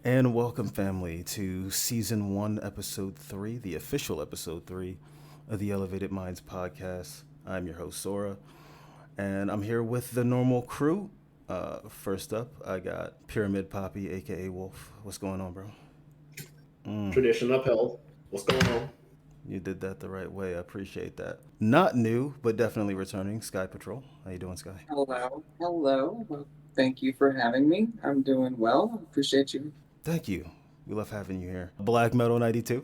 And welcome, family, to Season 1, Episode 3, the official Episode 3 of the Elevated Minds podcast. I'm your host, Sora, and I'm here with the normal crew. First up, I got Pyramid Poppy, aka Wolf. What's going on, bro? Tradition upheld. What's going on? You did that the right way. I appreciate that. Not new, but definitely returning. Sky Patrol. How you doing, Sky? Hello, hello. Well, thank you for having me. I'm doing well. Appreciate you. Thank you. We love having you here. Black Metal 92.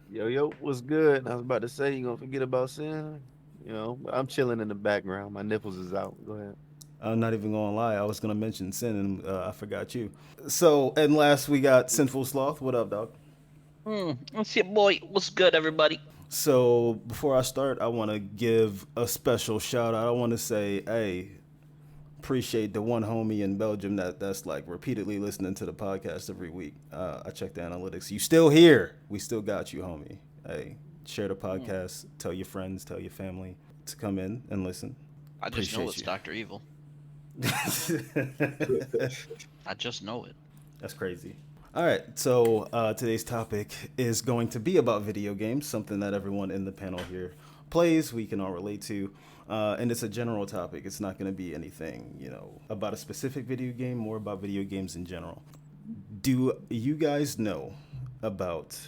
Yo, what's good? I was about to say you gonna forget about sin. But I'm chilling in the background. My nipples is out. Go ahead. I'm not even gonna lie. I was gonna mention Sin, and I forgot you. So, and last we got Sinful Sloth. What up, dog? It's your boy. What's good, everybody? So, before I start, I want to give a special shout out. I want to say, hey, appreciate the one homie in Belgium that's like repeatedly listening to the podcast every week. I checked the analytics. You still here? We still got you, homie. Hey, share the podcast. Tell your friends. Tell your family to come in and listen. I just know Appreciate it's you. Dr. Evil. I just know it. That's crazy. All right, so today's topic is going to be about video games, something that everyone in the panel here plays, we can all relate to, and it's a general topic. It's not going to be anything, about a specific video game, more about video games in general. Do you guys know about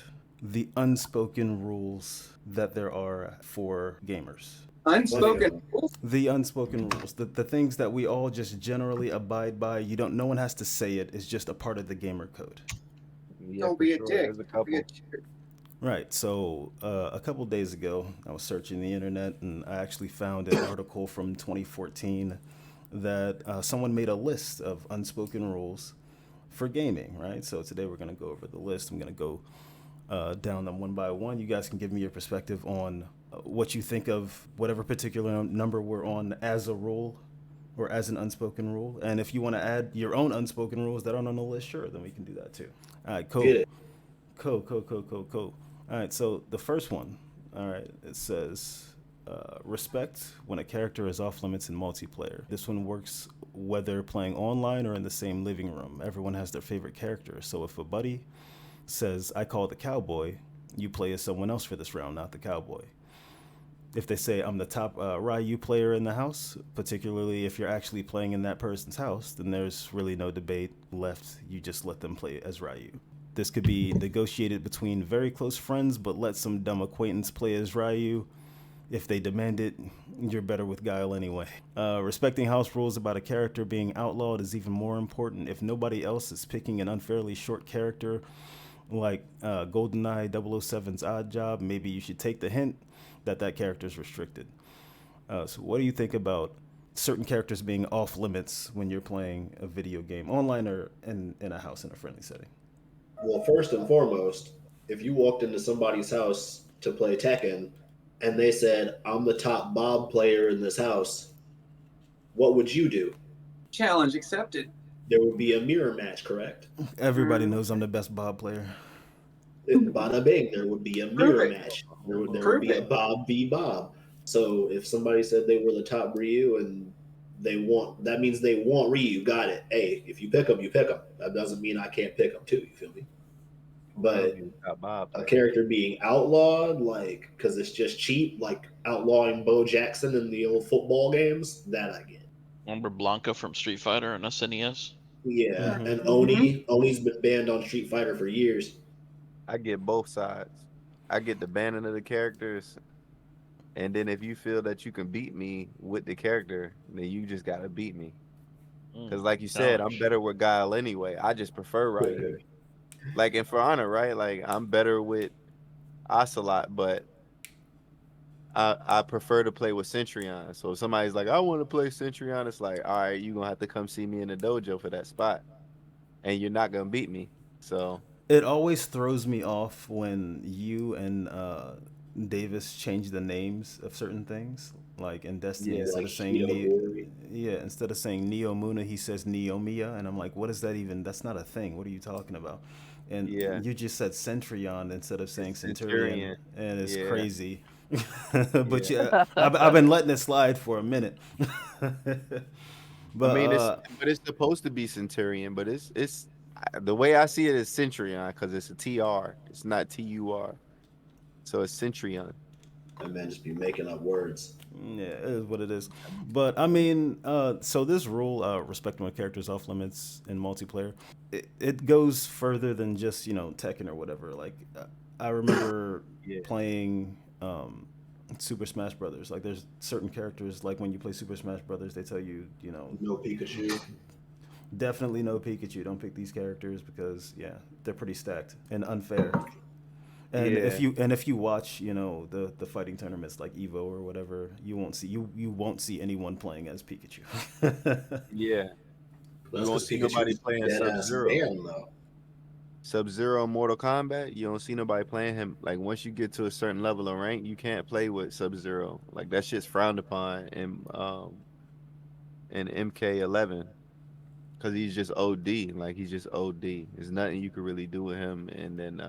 the unspoken rules that there are for gamers? Unspoken rules. The unspoken rules, the things that we all just generally abide by. No one has to say it. It's just a part of the gamer code. Yeah, Don't for be a sure. dick. There's a Don't be a couple. jerk. Right. So a couple days ago, I was searching the internet and I actually found an article from 2014 that someone made a list of unspoken rules for gaming. Right. So today we're going to go over the list. I'm going to go down them one by one. You guys can give me your perspective on what you think of whatever particular number we're on as a rule or as an unspoken rule. And if you want to add your own unspoken rules that aren't on the list, sure, then we can do that too. All right, cool. Get it. Cool. All right, so the first one, all right, it says respect when a character is off limits in multiplayer. This one works whether playing online or in the same living room. Everyone has their favorite character. So if a buddy says, I call the cowboy, you play as someone else for this round, not the cowboy. If they say, I'm the top Ryu player in the house, particularly if you're actually playing in that person's house, then there's really no debate left. You just let them play as Ryu. This could be negotiated between very close friends, but let some dumb acquaintance play as Ryu. If they demand it, you're better with Guile anyway. Respecting house rules about a character being outlawed is even more important. If nobody else is picking an unfairly short character like GoldenEye 007's Odd Job, maybe you should take the hint that character is restricted. So what do you think about certain characters being off limits when you're playing a video game, online or in a house in a friendly setting? Well, first and foremost, if you walked into somebody's house to play Tekken and they said, I'm the top Bob player in this house, what would you do? Challenge accepted. There would be a mirror match, correct? Everybody knows I'm the best Bob player. Bada bing, there would be a Prove mirror it. match. There would Prove be a it. Bob v Bob. So if somebody said they were the top Ryu and that means they want Ryu. Got it. Hey, if you pick them, you pick them. That doesn't mean I can't pick them too. You feel me? But Bob. a character being outlawed, like, because it's just cheap, like outlawing Bo Jackson in the old football games, that I get. Remember Blanca from Street Fighter and SNES? Yeah, Mhm. and Oni's been banned on Street Fighter for years. I get both sides. I get the banning of the characters, and then if you feel that you can beat me with the character, then you just gotta beat me. Because like you said, I'm Challenge. better with Guile anyway. I just prefer Ryu. Like in For Honor, right? Like I'm better with Ocelot, but I prefer to play with Centurion. So if somebody's like, I want to play Centurion, it's like, all right, you're gonna have to come see me in the dojo for that spot. And you're not gonna beat me. So It always throws me off when you and Davis change the names of certain things. Like in Destiny, Yeah. instead Like of saying Shiogori. instead of saying Neo Muna, he says Neomia, and I'm like, what is that even? That's not a thing. What are you talking about? And yeah, you just said Centurion instead of saying it's Centurion, Centurion. and it's Yeah, crazy. But yeah. yeah, I've been letting it slide for a minute. I But mean, it's supposed to be Centurion, but it's The way I see it is Centurion because it's a TR. It's not TUR. So it's Centurion. That man just be making up words. Yeah, it is what it is. But I mean, so this rule, respecting when characters off limits in multiplayer, it goes further than just Tekken or whatever. Like I remember Yeah. playing Super Smash Brothers. Like there's certain characters like when you play Super Smash Brothers, they tell you No Pikachu. definitely no Pikachu. Don't pick these characters because yeah, they're pretty stacked and unfair. And Yeah. if you watch, the fighting tournaments like Evo or whatever, you won't see anyone playing as Pikachu. Yeah. You That's won't because see nobody Pikachu's playing dead ass Sub-Zero. banned though. Sub-Zero Mortal Kombat, you don't see nobody playing him. Like once you get to a certain level of rank, you can't play with Sub-Zero. Like that shit's frowned upon in MK11 because he's just OD. Like he's just OD. There's nothing you could really do with him. And then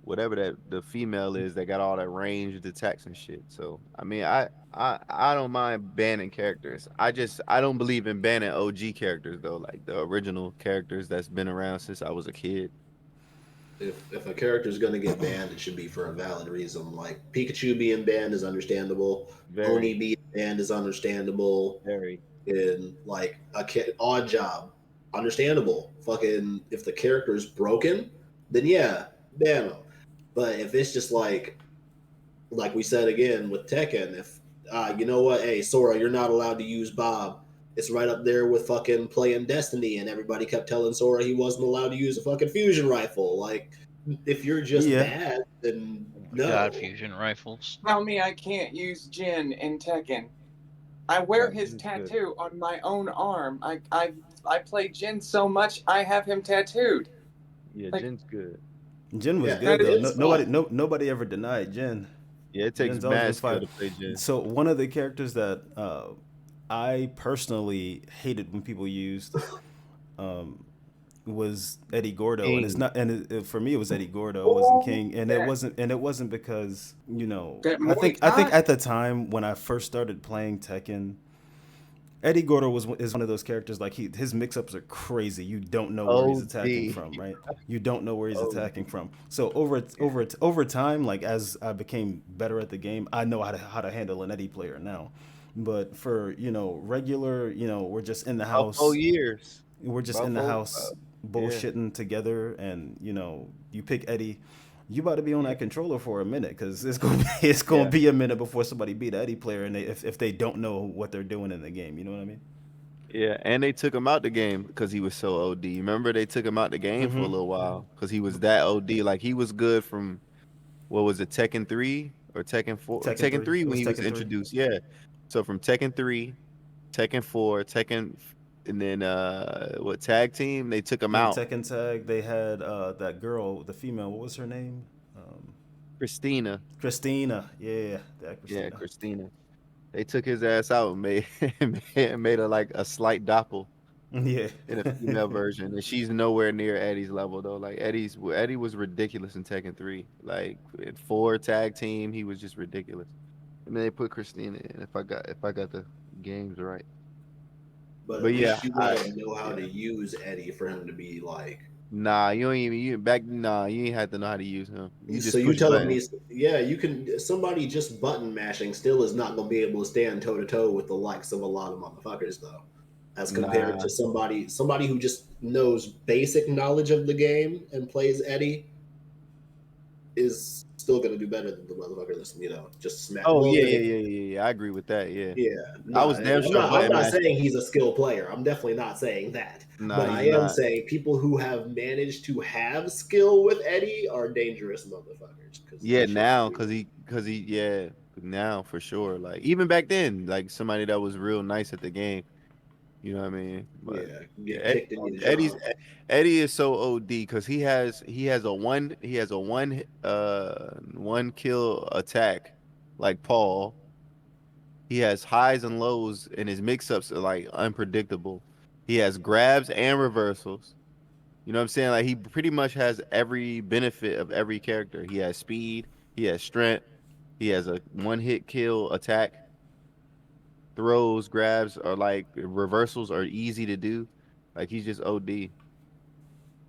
whatever that the female is that got all that ranged attacks and shit. So I mean, I don't mind banning characters. I don't believe in banning OG characters though, like the original characters that's been around since I was a kid. If a character's gonna get banned, it should be for a valid reason. Like Pikachu being banned is understandable. Oni Very, being banned is understandable. very. And like odd job, understandable. Fucking if the character is broken, then yeah, ban them. But if it's just like we said again with Tekken, if you know what, hey Sora, you're not allowed to use Bob. It's right up there with fucking playing Destiny, and everybody kept telling Sora he wasn't allowed to use a fucking fusion rifle. Like, if you're just Yeah. bad, then Oh my no. God, fusion rifles. Tell me I can't use Jin in Tekken. I wear Nah, his Jin's good. tattoo on my own arm. I play Jin so much I have him tattooed. Yeah, Like- Jin's good. Jin was Yeah, good that though. is Nobody ever denied Jin. Yeah, it takes Jin's always been mad skill fire. to play Jin. So one of the characters that I personally hated when people used was Eddie Gordo, and it's King. not. And for me, it was Eddie Gordo. It wasn't King, and yeah. it wasn't because That I think Muay Thai? at the time when I first started playing Tekken, Eddie Gordo is one of those characters like his mix-ups are crazy. You don't know where he's attacking OD. from, right? You don't know where he's OD. attacking from. So over time, like as I became better at the game, I know how to handle an Eddie player now. But for regular, we're just in the About house. 4 years. We're just About in the four, house yeah. bullshitting together, and you pick Eddie. You about to be on that controller for a minute because it's gonna Yeah. be a minute before somebody beat an Eddie player, and if they don't know what they're doing in the game, you know what I mean? Yeah, and they took him out the game because he was so OD. Remember, they took him out the game for a Mhm. little while because he was that OD. Like he was good from what was it, Tekken 3 or Tekken 4? Tekken 3. Tekken 3 It when was he was Tekken 3. introduced. Yeah. So from Tekken 3, Tekken 4, and then what tag team? They took him Yeah, out. Tekken Tag. They had that girl, the female. What was her name? Christina. Christina. Yeah, that Yeah, Christina. Christina. They took his ass out and made her like a slight doppel Yeah. in a female version, and she's nowhere near Eddie's level though. Like Eddie was ridiculous in Tekken 3. Like in 4 tag team, he was just ridiculous. And then they put Christina in if I got the games right. But But at yeah, least you gotta know how to use Eddie for him to be like. nah, you don't even you ain't have to know how to use him. You So just you push telling buttons. me, yeah, you can. Somebody just button mashing still is not gonna be able to stand toe to toe with the likes of a lot of motherfuckers, though, as compared Nah. to somebody who just knows basic knowledge of the game and plays Eddie is still gonna do better than the motherfucker that's just smack. Oh Well, yeah, then yeah, it- yeah, yeah, yeah. I agree with that. Yeah. yeah, I no, was damn I'm sure not. I'm button not mashing. saying he's a skilled player. I'm definitely not saying that. Nah, But I he's am not. saying people who have managed to have skill with Eddie are dangerous motherfuckers. Yeah, now yeah, now for sure. Like even back then, like somebody that was real nice at the game. You know what I mean? But Yeah, yeah, get kicked in your Eddie's jaw. Eddie is so OD because he has a one kill attack like Paul. He has highs and lows, and his mix-ups are like unpredictable. He has grabs and reversals. You know what I'm saying? Like he pretty much has every benefit of every character. He has speed, he has strength, he has a one-hit kill attack. Throws, grabs, or like reversals are easy to do. Like he's just OD.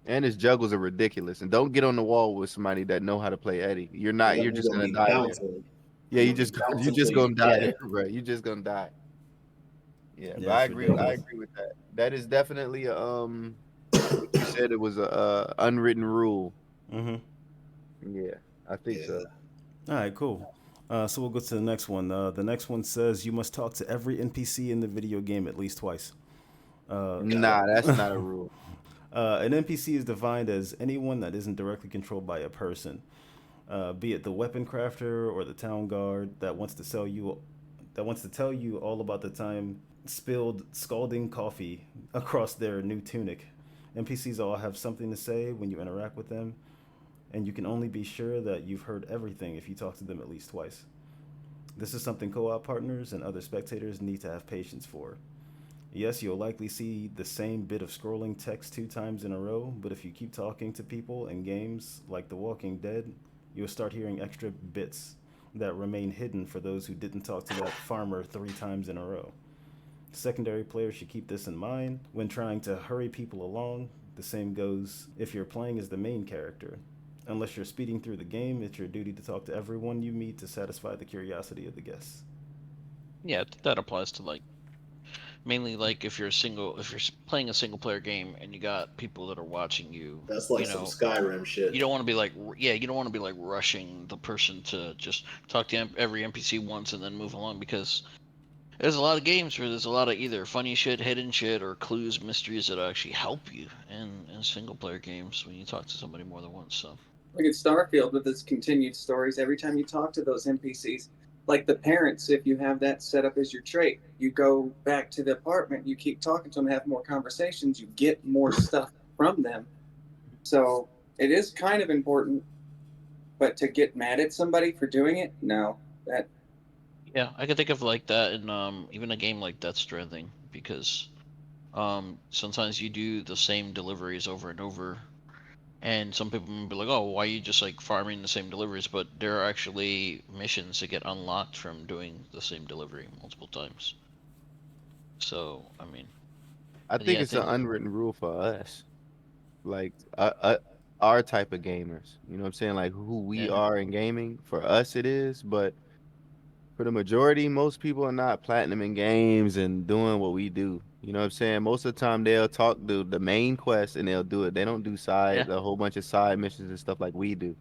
And his juggles are ridiculous. And don't get on the wall with somebody that know how to play Eddie. You're Because not. that You're man's just gonna gonna be die there. bouncing. Yeah, He's gonna be you bouncing just till you gonna die there, dead. bro. You just gonna die. Yeah, but Yeah, I it's agree. I ridiculous. agree with that. That is definitely a what you said. It was a unwritten rule. Mm-hmm. Yeah, I think Yeah. so. All right, cool. So we'll go to the next one. The next one says you must talk to every NPC in the video game at least twice. Got it. Nah, that's not a rule. An NPC is defined as anyone that isn't directly controlled by a person, be it the weapon crafter or the town guard that wants to tell you all about the time spilled scalding coffee across their new tunic. NPCs all have something to say when you interact with them, and you can only be sure that you've heard everything if you talk to them at least twice. This is something co op partners and other spectators need to have patience for. Yes, you'll likely see the same bit of scrolling text 2 times in a row, but if you keep talking to people in games like The Walking Dead, you'll start hearing extra bits that remain hidden for those who didn't talk to that farmer 3 times in a row. Secondary players should keep this in mind when trying to hurry people along. The same goes if you're playing as the main character. Unless you're speeding through the game, it's your duty to talk to everyone you meet to satisfy the curiosity of the guests. Yeah, that applies to like mainly like if you're playing a single player game and you got people that are watching you. That's like You some know, Skyrim you shit. don't want to be like you don't want to be like rushing the person to just talk to every NPC once and then move along because there's a lot of games where there's a lot of either funny shit, hidden shit, or clues, mysteries that actually help you in single player games when you talk to somebody more than once. So Like in Starfield with its continued stories, every time you talk to those NPCs, like the parents, if you have that set up as your trait, you go back to the apartment, you keep talking to them, have more conversations, you get more stuff from them. So it is kind of important, but to get mad at somebody for doing it, no. That yeah, I can think of like that in even a game like Death Stranding because sometimes you do the same deliveries over and over. And some people may be like, "Oh, why are you just like farming the same deliveries?" But there are actually missions that get unlocked from doing the same delivery multiple times. So, I mean, I think yeah, it's an unwritten rule for us, like our type of gamers. You know what I'm saying? Like who we yeah, are in gaming. For us, it is, but for the majority, most people are not platinum in games and doing what we do. You know what I'm saying? Most of the time, they'll talk the main quest and they'll do it. They don't do yeah. a whole bunch of side missions and stuff like we do.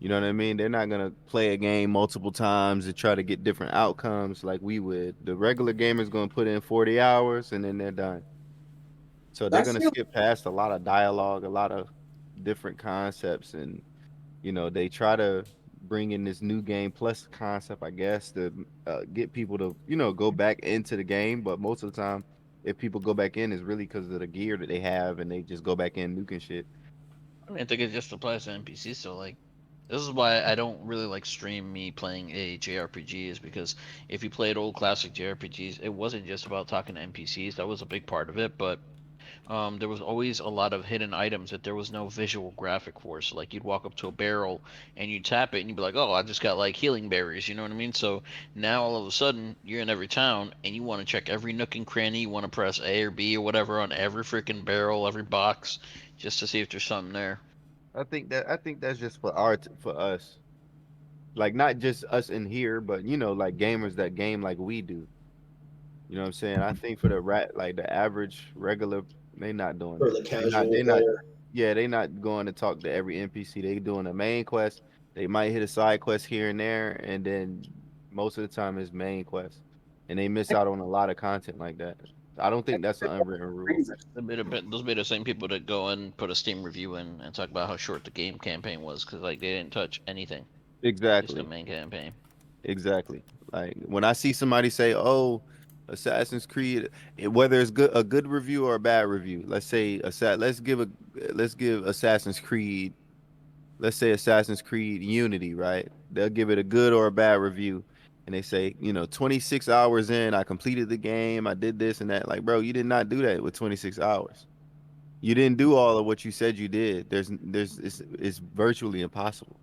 You know what I mean? They're not gonna play a game multiple times and try to get different outcomes like we would. The regular gamer's gonna put in 40 hours and then they're done. So they're that's gonna the skip past a lot of dialogue, a lot of different concepts, and they try to bring in this new game plus concept, I guess, to get people to go back into the game. But most of the time, if people go back in, it's really because of the gear that they have, and they just go back in nuking shit. I mean, I think it just applies to NPCs. So, like, this is why I don't really like stream me playing a JRPG is because if you played old classic JRPGs, it wasn't just about talking to NPCs. That was a big part of it, but there was always a lot of hidden items that there was no visual graphic for. So like you'd walk up to a barrel and you tap it and you'd be like, oh, I just got like healing berries. You know what I mean? So now all of a sudden you're in every town and you want to check every nook and cranny. You want to press A or B or whatever on every freaking barrel, every box, just to see if there's something there. I think that's just for for us, like not just us in here, but like gamers that game like we do. You know what I'm saying? I think for the like the average regular, they not doing For that. the They not. casual They not. player. Yeah, they not going to talk to every NPC. They doing a main quest. They might hit a side quest here and there, and then most of the time it's main quest, and they miss out on a lot of content like that. I don't think that's an unwritten rule. brings it. Those be the same people that go and put a Steam review in and talk about how short the game campaign was because like they didn't touch anything, just the Exactly. main campaign. Exactly. Like when I see somebody say, "Oh, Assassin's Creed," whether it's a good review or a bad review. Let's say let's give Assassin's Creed, let's say Assassin's Creed Unity, right? They'll give it a good or a bad review. And they say, 26 hours in, I completed the game, I did this and that. Like, bro, you did not do that with 26 hours. You didn't do all of what you said you did. It's virtually impossible.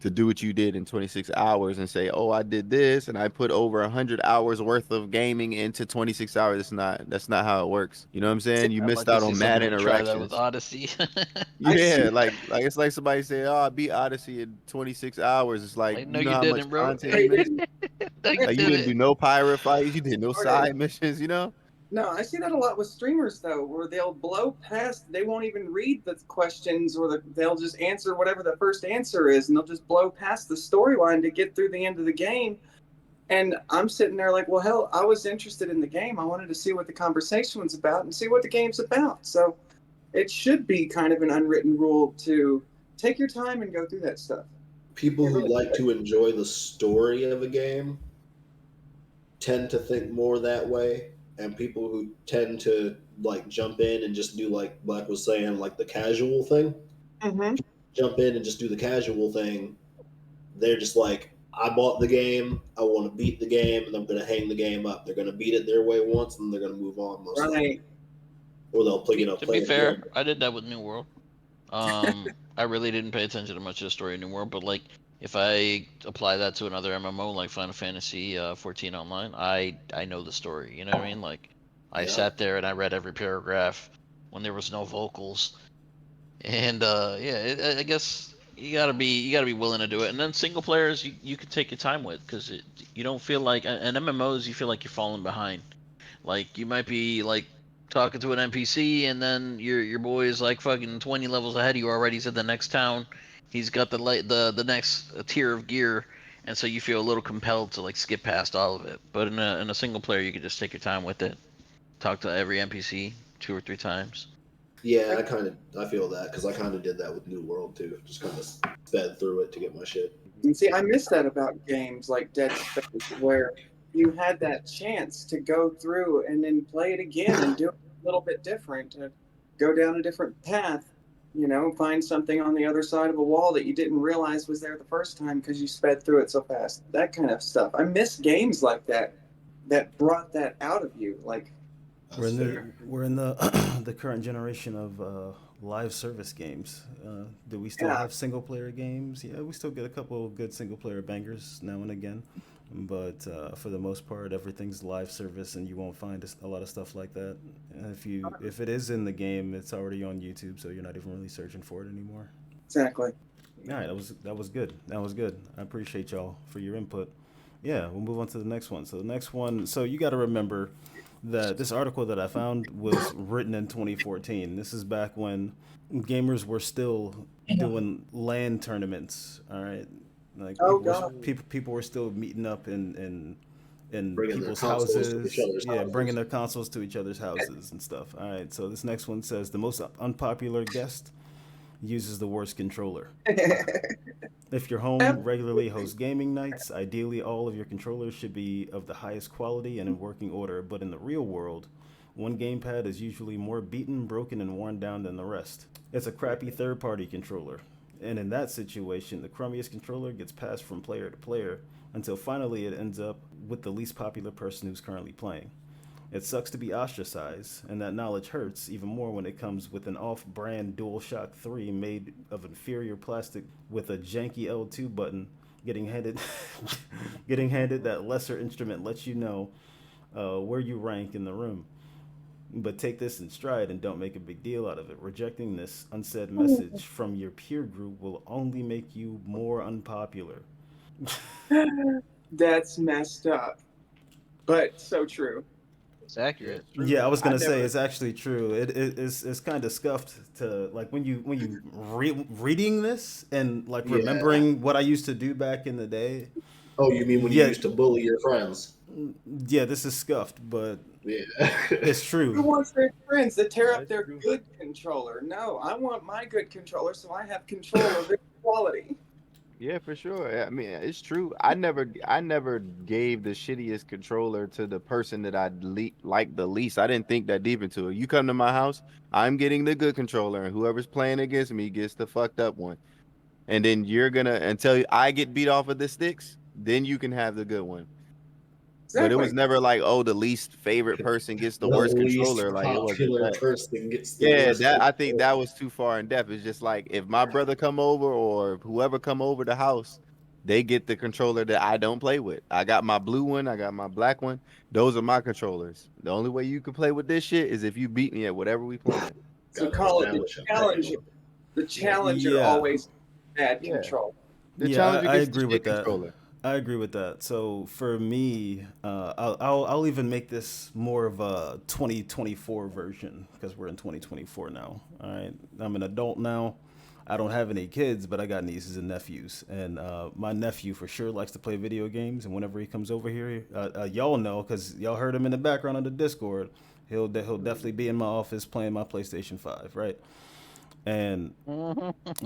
to do what you did in 26 hours and say, "Oh, I did this and I put over 100 hours worth of gaming into 26 hours." That's not how it works. You know what I'm saying? You I'd missed like to out see on mad somebody try that with interactions. Odyssey. I see Yeah, like it's like somebody say, "Oh, I beat Odyssey in 26 hours." It's like, Like, no, you know you how much didn't, bro. content I you missed? didn't. No, you Like you didn't do didn't. no pirate fights, you did no Right. side missions, you know? No, I see that a lot with streamers though, where they'll blow past. They won't even read the questions, or they'll just answer whatever the first answer is, and they'll just blow past the storyline to get through the end of the game. And I'm sitting there like, well, hell, I was interested in the game. I wanted to see what the conversation was about and see what the game's about. So it should be kind of an unwritten rule to take your time and go through that stuff. People It who really like to enjoy the story of a game tend to think more that way, and people who tend to like jump in and just do like Black was saying, like the casual thing, Mm-hmm. jump in and just do the casual thing. They're just like, I bought the game, I want to beat the game, and I'm going to hang the game up. They're going to beat it their way once, and they're going to move on most likely, Right. or they'll play, To play be it here. fair, I did that with New World. I really didn't pay attention to much of the story in New World, but like if I apply that to another MMO like Final Fantasy 14 Online, I know the story. You know what I mean? Like I Yeah, sat there and I read every paragraph when there was no vocals, and yeah, I guess you gotta be willing to do it. And then single players you can take your time with because you don't feel like and MMOs you feel like you're falling behind. Like you might be like talking to an NPC, and then your boy is like fucking 20 levels ahead of you already. He's at the next town. He's got the next tier of gear, and so you feel a little compelled to like skip past all of it. But in a single player, you can just take your time with it. Talk to every NPC 2 or 3 times. yeah, I feel that because I kind of did that with New World too. Just kind of sped through it to get my shit. And see, I miss that about games like Dead Space, where you had that chance to go through and then play it again and do it a little bit different, to go down a different path, find something on the other side of a wall that you didn't realize was there the first time because you sped through it so fast. That kind of stuff. I miss games like that that brought that out of you. Like, We're That's in the fair. we're in the the current generation of live service games. Do we still yeah, have single player games? Yeah, we still get a couple of good single player bangers now and again, but for the most part, everything's live service, and you won't find a lot of stuff like that. And if it is in the game, it's already on YouTube, so you're not even really searching for it anymore. exactly. All right, that was good. That was good. I appreciate y'all for your input. Yeah, we'll move on to the next one. So the next one, so you got to remember that this article that I found was written in 2014. This is back when gamers were still doing LAN tournaments. All right, like Oh, God. people were still meeting up in Bringing their people's consoles to each houses. other's Yeah, bringing houses. their consoles to each other's houses and stuff. All right, so this next one says the most unpopular guest uses the worst controller. If your home regularly hosts gaming nights, ideally all of your controllers should be of the highest quality and in working order, but in the real world, one gamepad is usually more beaten, broken, and worn down than the rest. It's a crappy third party controller. And in that situation, the crummiest controller gets passed from player to player until finally it ends up with the least popular person who's currently playing. It sucks to be ostracized, and that knowledge hurts even more when it comes with an off brand DualShock 3 made of inferior plastic with a janky L2 button. Getting handed, getting handed that lesser instrument lets you know where you rank in the room. But take this in stride and don't make a big deal out of it. Rejecting this unsaid message from your peer group will only make you more unpopular. That's messed up, but so true. It's accurate. It's true. Yeah, I was I gonna say never. it's actually true. It's kind of scuffed to like when you reading this and like Yeah. remembering what I used to do back in the day. Oh, you mean when you Yeah, used to bully your friends? yeah, this is scuffed, but Yeah. it's Who true. wants their friends to tear up That's their true. good controller? No, I want my good controller so I have control of its quality. Yeah, for sure. Yeah, I mean, it's true. I never gave the shittiest controller to the person that liked the least. I didn't think that deep into it. You come to my house, I'm getting the good controller, and whoever's playing against me gets the fucked up one. And then you're gonna until I get beat off of the sticks, then you can have the good one. But it was Exactly. never like, oh, the least favorite person gets the The worst least controller. Like it wasn't popular that. person gets the Yeah, worst that I think that controller. was too far in depth. It's just like if my brother come over or whoever come over the house, they get the controller that I don't play with. I got my blue one, I got my black one. Those are my controllers. The only way you can play with this shit is if you beat me at whatever we playing. So Gotta call it establish a Challenger. pecking The Challenger Yeah. always had Yeah. control. The Yeah, challenger I gets the agree with shit that. controller. I agree with that. So for me, I'll even make this more of a 2024 version because we're in 2024 now. All right, I'm an adult now. I don't have any kids, but I got nieces and nephews, and my nephew for sure likes to play video games. And whenever he comes over here, y'all know because y'all heard him in the background on the Discord. He'll definitely be in my office playing my PlayStation 5, right? And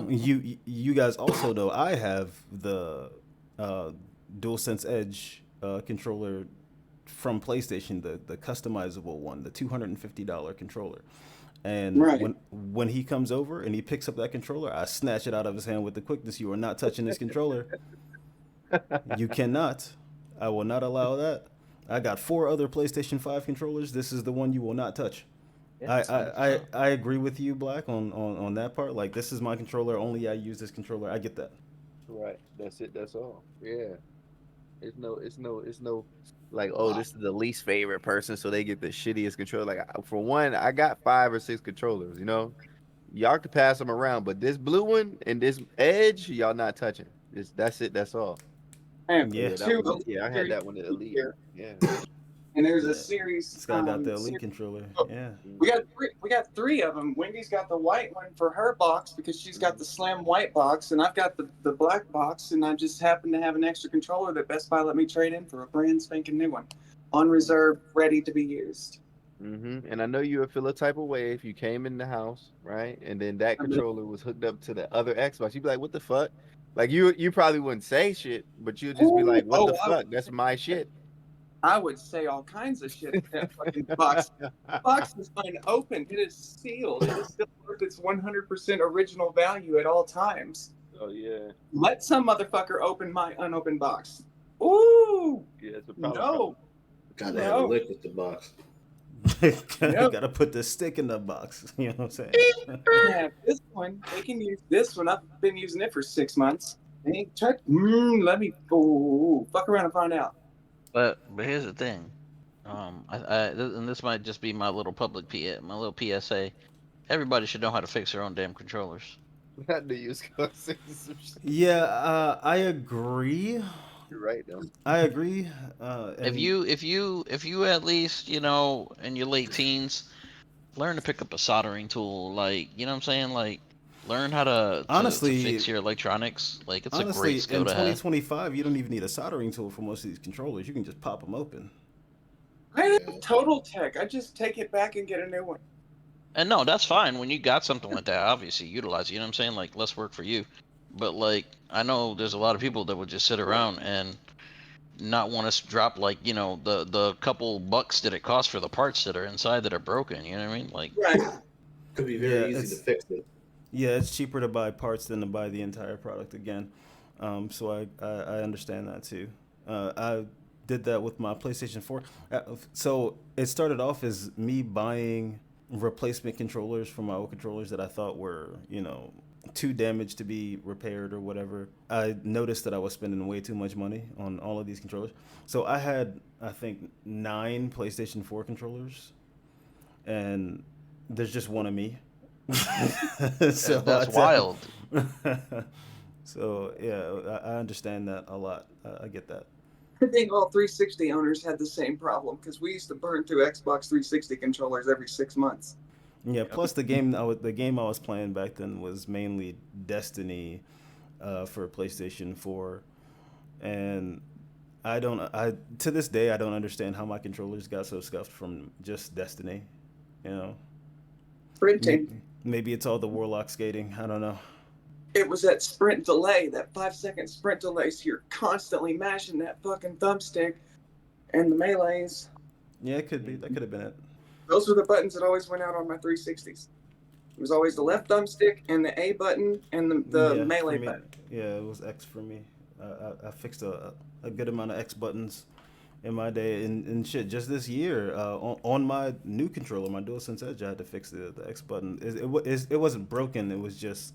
you guys also know I have the uh, DualSense Edge controller from PlayStation, the customizable one, the $250 controller. And Right. when he comes over and he picks up that controller, I snatch it out of his hand with the quickness. You are not touching this controller. You cannot. I will not allow that. I got 4 other PlayStation 5 controllers. This is the one you will not touch. Yeah, I, it's I, fine. I, I agree with you, Black, on that part. Like, this is my controller. Only I use this controller. I get that. Right. That's it. That's all. Yeah. It's no like, oh, this is the least favorite person, so they get the shittiest controller. Like for one, I got 5 or 6 controllers, you know. Y'all can pass them around, but this blue one and this edge, y'all not touching. That's it, that's all. I have So Yeah. yeah, that two was yeah, I had Elite that one at Elite. here, Yeah. and there's a Yeah. series. This guy got the Elite controller. Oh, Yeah. we got three. We got 3 of them. Wendy's got the white one for her box because she's got the slam white box, and I've got the black box, and I just happen to have an extra controller that Best Buy let me trade in for a brand spanking new one, on reserve, ready to be used. And I know you would feel a type of way if you came in the house, right? And then that controller was hooked up to the other Xbox. You'd be like, "What the fuck?" Like you probably wouldn't say shit, but you'd just be like, "What the Oh, fuck? That's my shit." I would say all kinds of shit to that fucking box. Box is unopened. It is sealed. It is still worth its 100% original value at all times. Oh yeah, Let some motherfucker open my unopened box. Ooh, yeah, it's a problem. no, Gotta have a no, lick with the box. no. Gotta put the stick in the box. You know what I'm saying? Yeah, this one, they can use this one. I've been using it for 6 months. They ain't touch. Fuck around and find out. But here's the thing. And this might just be my little my little PSA. Everybody should know how to fix their own damn controllers. I knew you was gonna say some shit. Yeah, I agree. You're right though. I agree. If And you at least in your late teens, learn to pick up a soldering tool. Like you know what I'm saying. Like learn how to honestly, fix your electronics. Like it's a honestly, great skill in to have. 2025, you don't even need a soldering tool for most of these controllers. You can just pop them open. I Yeah. have Total Tech. I just take it back and get a new one. And no, that's fine when you got something like that. Obviously, utilize it. You know what I'm saying? Like less work for you. But like I know there's a lot of people that would just sit around and not want to drop like the couple bucks that it costs for the parts that are inside that are broken. You know what I mean? Like Right. Could be Yeah, very easy to fix it. it's cheaper to buy parts than to buy the entire product again. So I understand that too. I did that with my PlayStation 4. So it started off as me buying replacement controllers for my old controllers that I thought were, too damaged to be repaired or whatever. I noticed that I was spending way too much money on all of these controllers. So I had, I think, 9 PlayStation 4 controllers, and there's just one of me. So that's wild. So yeah, I understand that a lot. I get that. I think all 360 owners had the same problem because we used to burn through Xbox 360 controllers every 6 months. Yeah. Plus, the game I was playing back then was mainly Destiny, for PlayStation 4, and I to this day I don't understand how my controllers got so scuffed from just Destiny. You know, Sprinting. maybe it's all the Warlock skating. I don't know. It was that sprint delay, that 5-second sprint delay. So you're constantly mashing that fucking thumbstick and the melees. Yeah, it could be. That could have been it. Those were the buttons that always went out on my 360s. It was always the left thumbstick and the A button and the Yeah, melee for me, button. yeah, it was X for me. I fixed a good amount of X buttons, in my day, and shit. Just this year, on my new controller, my DualSense Edge, I had to fix the X button. It wasn't broken. It was just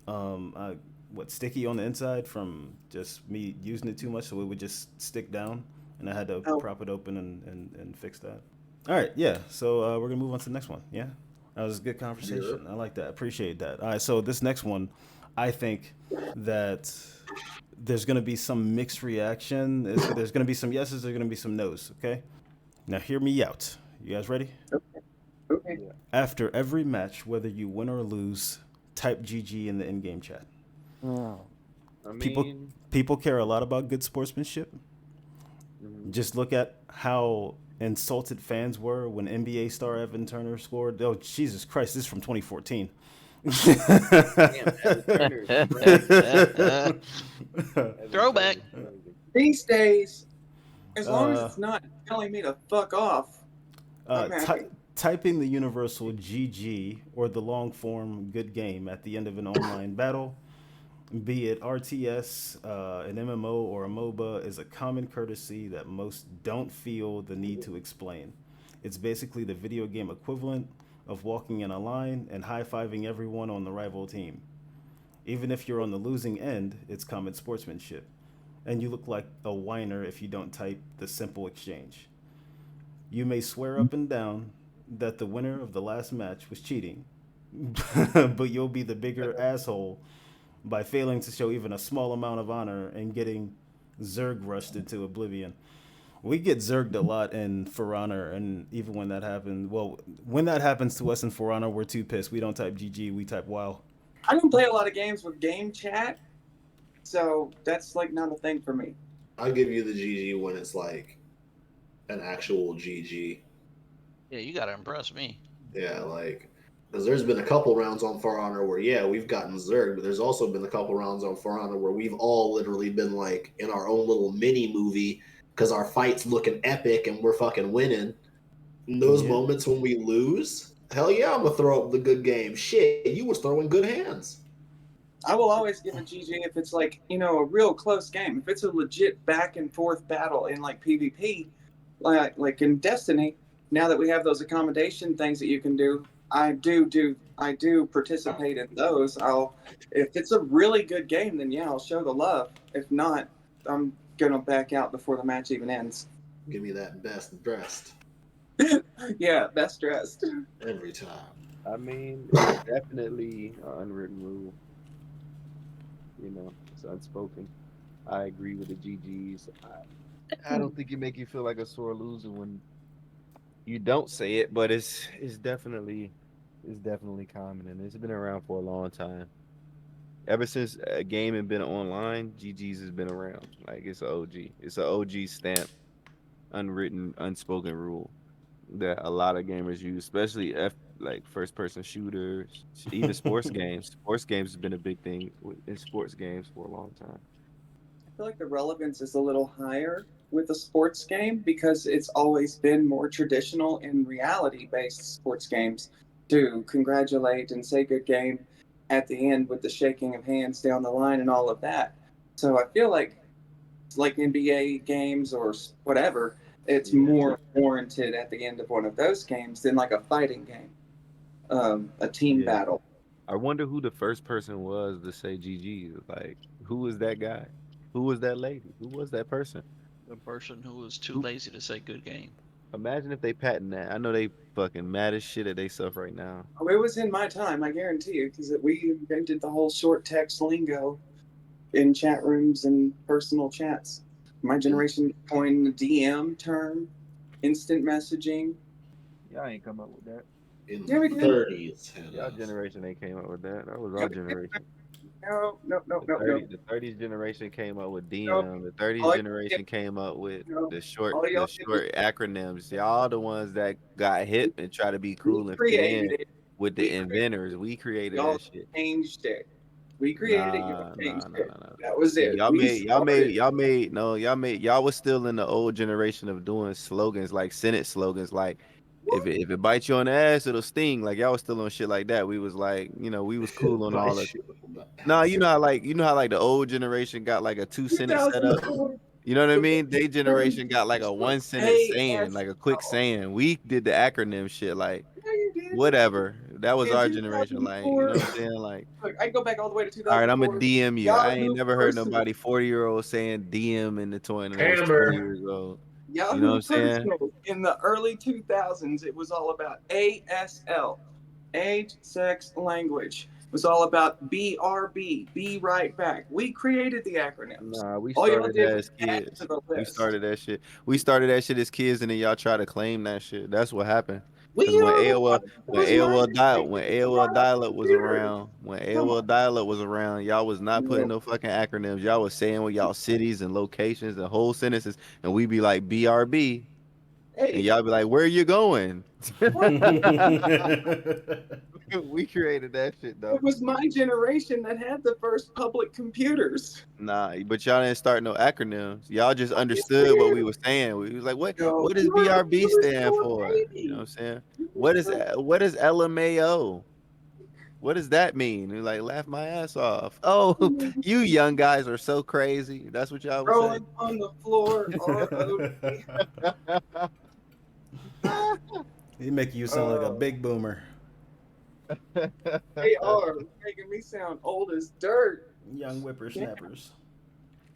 what sticky on the inside from just me using it too much, so it would just stick down, and I had to Oh, prop it open and fix that. All right, yeah. So we're gonna move on to the next one. Yeah, that was a good Yeah. conversation. I like that. Appreciate that. All right, so this next one, I think that there's gonna be some mixed reaction. There's gonna be some yeses. There's gonna be some nos. Okay. Now hear me out. You guys ready? okay. Yeah. After every match, whether you win or lose, type GG in the in-game chat. I People mean, people care a lot about good sportsmanship. mhm. Just look at how insulted fans were when NBA star Evan Turner scored. Oh Jesus Christ! This is from 2014. Damn, Evan Turner is crazy. Evan Turner Throwback. is crazy. These days, as long as uh, it's not telling me to fuck off, I'm happy. typing the universal GG or the long form good game at the end of an online battle, be it RTS, an MMO, or a MOBA, is a common courtesy that most don't feel the need to explain. It's basically the video game equivalent of walking in a line and high fiving everyone on the rival team. Even if you're on the losing end, it's common sportsmanship. And you look like a whiner if you don't type the simple exchange. You may swear up and down that the winner of the last match was cheating, but you'll be the bigger asshole by failing to show even a small amount of honor and getting Zerg rushed into oblivion. We get Zerged a lot in For Honor, and even when that happens, well, when that happens to us in For Honor, we're too pissed. We don't type GG, we type WoW. I don't play a lot of games with game chat, so that's like not a thing for me. I'll give you the GG when it's like an actual GG. Yeah, you gotta impress me. Yeah, like because there's been a couple rounds on For Honor where yeah we've gotten Zerg, but there's also been a couple rounds on For Honor where we've all literally been like in our own little mini movie because our fight's looking epic and we're fucking winning. In those Yeah. moments when we lose, hell yeah, I'm gonna throw up the good game. Shit, you was throwing good hands. I will always give a GG if it's like, a real close game. If it's a legit back and forth battle in like PvP, like in Destiny, now that we have those accommodation things that you can do, I do participate in those. If it's a really good game, then yeah, I'll show the love. If not, I'm gonna back out before the match even ends. Give me that best dressed Yeah, best dressed. every time. I mean, it's definitely an unwritten rule. It's unspoken. I agree with the GGs. I don't think it make you feel like a sore loser when you don't say it, but it's definitely common and it's been around for a long time. Ever since a game had been online, GGs has been around. Like it's a OG. It's a OG stamp, unwritten, unspoken rule that a lot of gamers use, especially like first person shooters, even sports games. Sports games has been a big thing in sports games for a long time. I feel like the relevance is a little higher with a sports game because it's always been more traditional in reality based sports games to congratulate and say good game at the end with the shaking of hands down the line and all of that. So I feel like NBA games or whatever, it's Yeah. more warranted at the end of one of those games than like a fighting game, a team Yeah. battle. I wonder who the first person was to say GG. Like, who was that guy? Who was that lady? Who was that person? The person who was too Who? lazy to say good game. Imagine if they patent that. I know they fucking mad as shit at they stuff right now. Oh, it was in my time, I guarantee you, because we invented the whole short text lingo in chat rooms and personal chats. My generation coined the DM term, instant messaging. Y'all ain't come up with that. In Yeah, we the did. 30s. Y'all generation ain't came up with that. That was Yeah, our we did. generation. No, no, no, The no, no, 30s generation came up with no. DM. The 30s All y'all did, generation came up with no, the short all the y'all did was short acronyms. Y'all the ones that got hip and try to be we cool and fit in created it. with We the created inventors. We it. created Y'all that shit. changed it. We created it. Y'all Nah, nah, changed nah, it. nah, nah. That was See, it. We started. y'all was still in the old generation of doing slogans like Senate slogans, like if it bites you on the ass, it'll sting. Like y'all was still on shit like that. We was like, we was cool on all Vice of. shit on the Nah, ass. you know how like the old generation got like a 2 sentence setup. 2004. You know what I mean? They generation got like a Look, one sentence saying, ASL. like a quick saying. We did the acronym shit, like Yeah, you did. whatever. That was In our generation. Like, you 2004, know what I'm saying? Like, look, I go back all the way to all right, I'm a 2004. DM you. I ain't Yahoo never heard Personal. nobody 40-year-old saying DM in the 20 when they was 20 Hammer. years old. You know what Yahoo I'm saying? Personal. In the early 2000s, it was all about ASL, age, sex, language. It was all about BRB, be right back. We created the acronyms. Nah, we All y'all started did that was as add kids. to the We list. started that shit. We started that shit as kids, and then y'all try to claim that shit. That's what happened. We Because when are the AOL, ones. It was my When generation. It AOL brought out dial-up was computers. around, Come on. y'all was not putting no fucking acronyms. Y'all was saying what y'all cities and locations and whole sentences, and we be like BRB, and Hey, y'all be like, "Where you going?" what? We created that shit though. It was my generation that had the first public computers. Nah, but y'all didn't start no acronyms. Y'all just Yes, understood what we we was saying. We was like, No, what does BRB stand for? You know what I'm saying? What is LMAO? What does that mean? We're like, laugh my ass off. Oh, you young guys are so crazy. That's what y'all would say. rolling on the floor? RO. He make you sound like a big boomer. They are making me sound old as dirt. Young whippersnappers.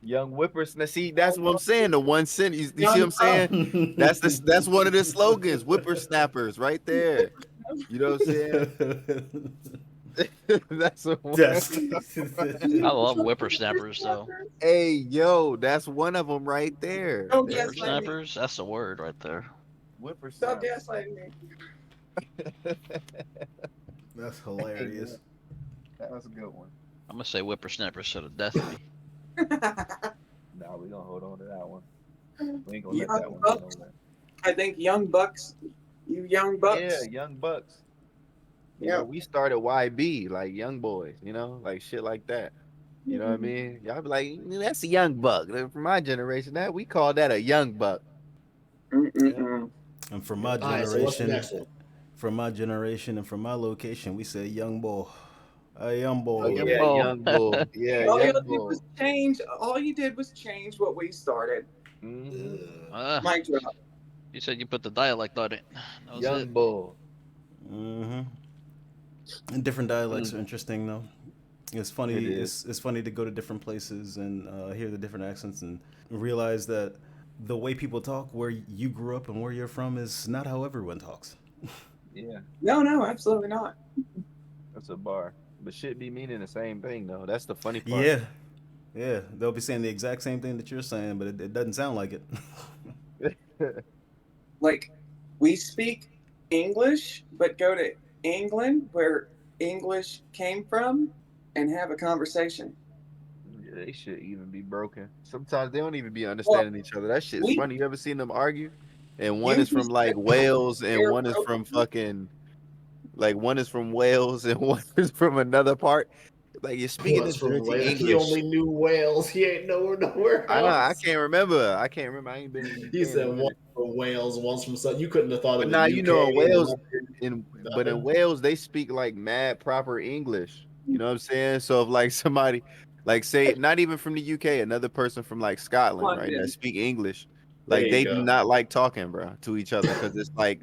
Young whippersnapper. See, that's what I'm saying. The one sentence. You see what Young I'm saying? That's one of the slogans. Whippersnappers, right there. You know what I'm saying? That's a That's I love whippersnappers though. Hey, yo, that's one of them right there. Don't There you gaslight go. me. Whippersnappers, that's the word right there. Stop Whippersnapper. gaslighting me. that's Hey, hilarious. that was a good one. I'm gonna say whippersnappers to the death of me. Nah, we gonna hold on to that one. We ain't gonna let that Young one go bucks. nowhere. I think young bucks. You young Yeah, bucks. Young Bucks. You Yeah. know, we started YB, like Young Boys, you know, like shit like that. You know what I Mm-hmm. mean? Y'all be like, that's a young buck. From my generation, that we call that a young buck. Yeah. And from Yeah. my All right, so what's the generation, next one? and from my location, we say young boy. A young Oh boy. Young yeah, Bull. Young bull. Yeah, All young y'all did bull. was change. All you did was change what we started. Mm-hmm. Mic drop. You said you put the dialect on it. That was it. Young bull. Mm-hmm. And different dialects Mm, are interesting though. It's funny. it is. It's funny to go to different places and hear the different accents and realize that the way people talk where you grew up and where you're from is not how everyone talks. Yeah, No, absolutely not. that's a bar. But shit be meaning the same thing though. That's the funny part. Yeah, yeah. They'll be saying the exact same thing that you're saying, but it doesn't sound like it. Like, we speak English, but go to England, where English came from, and have a conversation. Yeah, they should even be broken. Sometimes they don't even be Well, understanding each other. That shit's we funny. You ever seen them argue? And one you is from just like said Wales, and they're one is from broken. fucking like one is from Wales, and one is from another part. Like you're speaking was this from dirty Wales. He English. only knew Wales. He ain't nowhere I know. I else. can't remember. I can't remember. I ain't been in the He UK in a said one minute. from Wales, one's from some. You couldn't have thought But of now the you UK, know in Wales, but in nothing. Wales they speak like mad proper English. You know what I'm saying? So if like somebody, like say not even from the UK, another person from like Scotland, right, that London. speak English, There like you they do go. not like talking, bro, to each other because it's like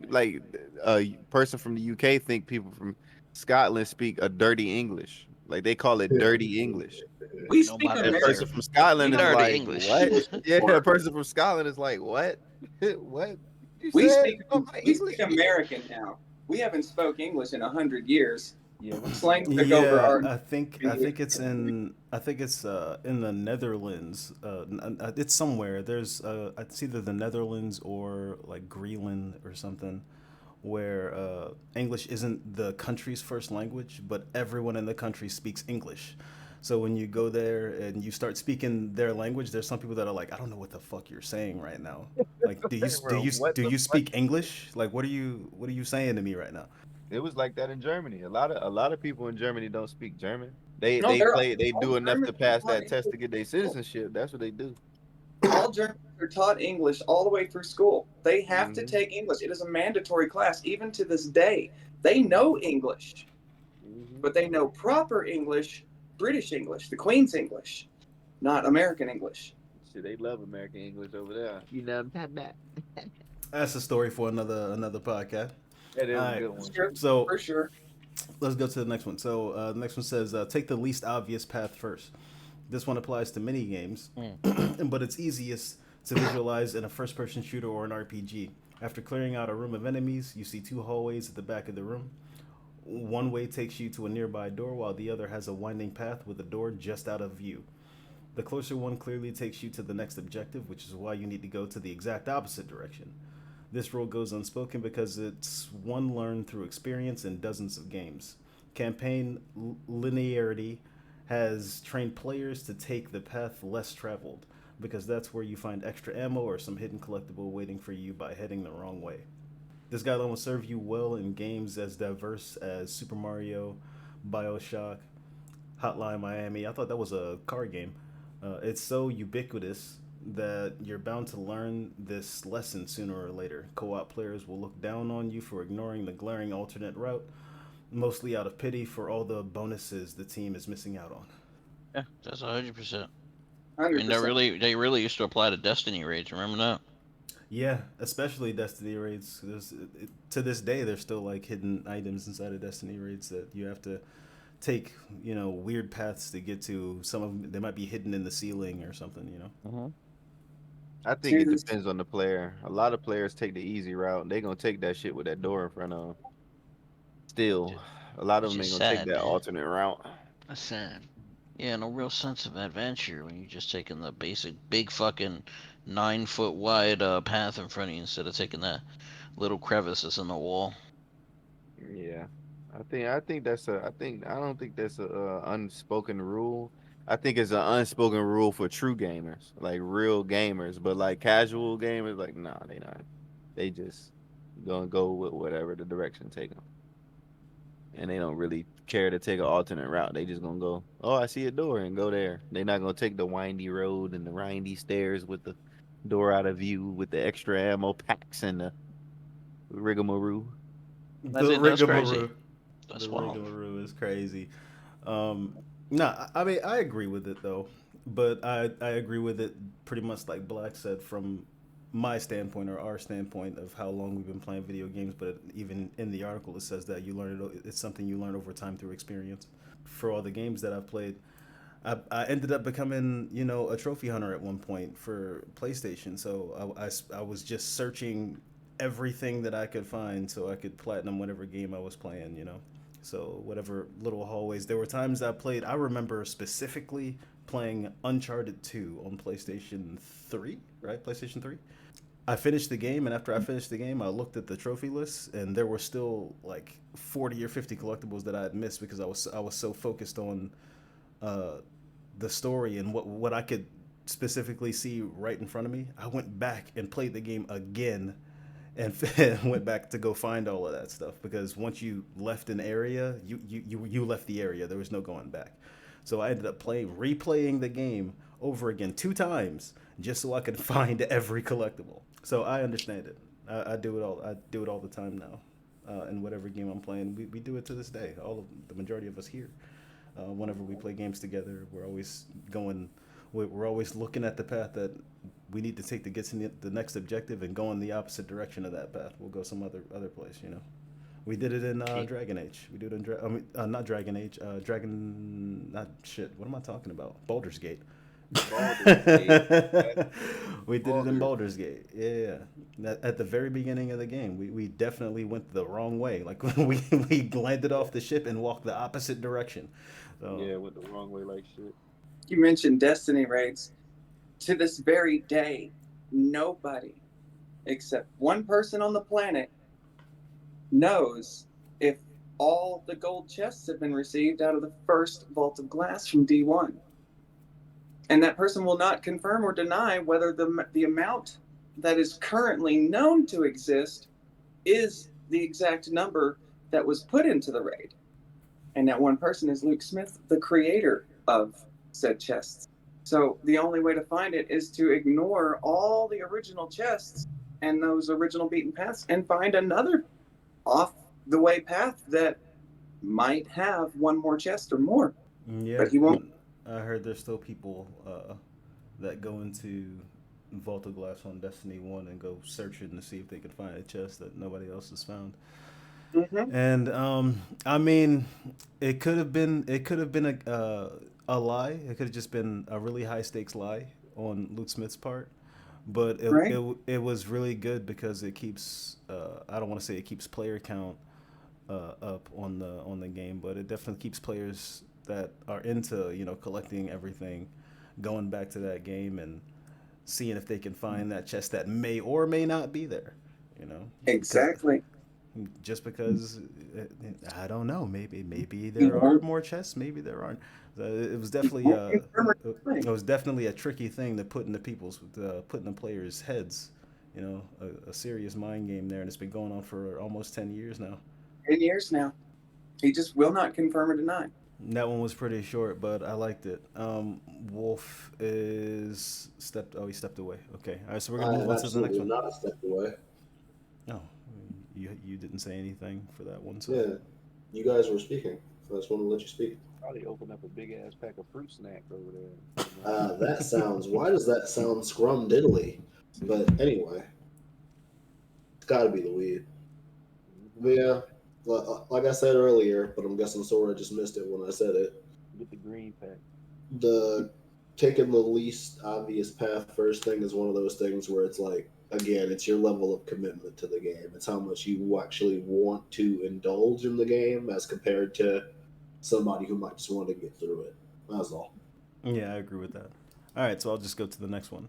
a person from the UK think people from Scotland speak a dirty English. Like they call it dirty English. We No speak matter And a person American. there. from Scotland We is don't Dirty like, English. what? English Yeah, a anymore. person from Scotland is like, what? What? You We said? speak Oh, my we speak English? American now. We haven't spoke English in 100 years. Yeah, we do Slang that. took over Yeah, our I think it's in the Netherlands. It's somewhere. There's it's either the Netherlands or like Greenland or something, where English isn't the country's first language, but everyone in the country speaks English. So when you go there and you start speaking their language, there's some people that are like, I don't know what the fuck you're saying right now. Like, Bro, what do the you fuck? speak English? Like, what are you saying to me right now? It was like that in Germany. A lot of people in Germany don't speak German. no, they're They all do enough to Germans are pass taught that test English to get their in school. citizenship. That's what they do. All Germans are taught English all the way through school. They have to Hmm. take English. It is a mandatory class, even to this day. They know English, Hmm. but they know proper English, British English, the Queen's English, not American English. shit. They love American English over there. You know, that. That's a story for another podcast. That All is a right. good one. Sure, So for sure. let's go to the next one. So the next one says, take the least obvious path first. This one applies to mini games, Mm. but it's easiest to visualize in a first-person shooter or an RPG. After clearing out a room of enemies, you see two hallways at the back of the room. One way takes you to a nearby door, while the other has a winding path with a door just out of view. The closer one clearly takes you to the next objective, which is why you need to go to the exact opposite direction. This rule goes unspoken because it's one learned through experience in dozens of games. Campaign linearity has trained players to take the path less traveled, because that's where you find extra ammo or some hidden collectible waiting for you by heading the wrong way. This guideline will serve you well in games as diverse as Super Mario, Bioshock, Hotline Miami. I thought that was a card game. It's so ubiquitous that you're bound to learn this lesson sooner or later. Co op players will look down on you for ignoring the glaring alternate route, mostly out of pity for all the bonuses the team is missing out on. Yeah, that's 100%. I mean, 100%. they really used to apply to Destiny raids. Remember that? Yeah, especially Destiny raids. To this day, there's still like hidden items inside of Destiny raids that you have to take, weird paths to get to. Some of them, they might be hidden in the ceiling or something. Mm-hmm. I think To it this, depends on the player. A lot of players take the easy route. They gonna take that shit with that door in front of them. Still, a lot of It's them ain't just gonna take sad, that man. alternate route. That's sad. Yeah, no real sense of adventure when you're just taking the basic big fucking 9 foot wide path in front of you instead of taking that little crevices in the wall. Yeah, I think I don't think that's a unspoken rule. I think it's an unspoken rule for true gamers, like real gamers. But like casual gamers, like nah, they not. They just gonna go with whatever the direction take them, and they don't really care to take an alternate route. They just gonna go. Oh, I see a door and go there. They're not gonna take the windy road and the windy stairs with the door out of view with the extra ammo packs and the rigmarole. I The think that's crazy. rigmarole. The That's wild. rigmarole is crazy. Nah, I mean, I agree with it though, but I agree with it pretty much like Black said from my standpoint or our standpoint of how long we've been playing video games. But even in the article, it says that you learn it. It's something you learn over time through experience. For all the games that I've played, I ended up becoming, a trophy hunter at one point for PlayStation. So I was just searching everything that I could find so I could platinum whatever game I was playing. So whatever little hallways. There were times I played. I remember specifically playing Uncharted 2 on PlayStation 3, right? PlayStation 3. I finished the game, and after I finished the game, I looked at the trophy list, and there were still like 40 or 50 collectibles that I had missed because I was so focused on uh, the story and what I could specifically see right in front of me. I went back and played the game again and went back to go find all of that stuff because once you left an area, you left the area. There was no going back. So I ended up replaying the game over again 2 times just so I could find every collectible. So I understand it. I do it all. I do it all the time now. In whatever game I'm playing, we do it to this day. All of the majority of us here. Whenever we play games together, we're always going. We're always looking at the path that we need to take to get to the next objective and go in the opposite direction of that path. We'll go some other place. We did it in Dragon Age. We do it in not Dragon Age. Not shit. What am I talking about? Baldur's Gate. Baldur's Gate. We did it in Baldur. Baldur's Gate. Yeah, at the very beginning of the game, we definitely went the wrong way. Like we landed off the ship and walked the opposite direction. So Yeah, went the wrong way like shit. you mentioned Destiny raids. To this very day, nobody except one person on the planet knows if all the gold chests have been received out of the first vault of glass from D1. And that person will not confirm or deny whether the amount that is currently known to exist is the exact number that was put into the raid. And that one person is Luke Smith, the creator of said chests. So the only way to find it is to ignore all the original chests and those original beaten paths and find another off the way path that might have one more chest or more. yeah, But he won't. I heard there's still people that go into Vault of Glass on Destiny 1 and go searching to see if they can find a chest that nobody else has found. Hmm. And I mean, it could have been a lie. It could have just been a really high stakes lie on Luke Smith's part, but Right? it was really good because it keeps I don't want to say it keeps player count up on the game, but it definitely keeps players that are into collecting everything going back to that game and seeing if they can find that chest that may or may not be there. You know, because Exactly. just because I don't know, maybe You there are won't, more chests, maybe there aren't. It was you definitely won't confirm or deny. it was definitely a tricky thing to put in the players' heads. A serious mind game there, and it's been going on for almost 10 years now. 10 years now. He just will not confirm or deny. That one was pretty short, but I liked it. Wolf is stepped. Oh, he stepped away. Okay, all right. So we're I gonna move have on to the next absolutely one. not stepped away. No, you didn't say anything for that one, so Yeah, you guys were speaking, so I just want to let you speak. Probably opened up a big ass pack of fruit snacks over there. That sounds. Why does that sound scrumdiddly? But anyway, it's got to be the weed. But yeah, like I said earlier, but I'm guessing Sora just missed it when I said it. Get the green pack. The taking the least obvious path first thing is one of those things where it's like, again, it's your level of commitment to the game. It's how much you actually want to indulge in the game as compared to somebody who might just want to get through it. That's all. yeah, I agree with that. All right, so I'll just go to the next one.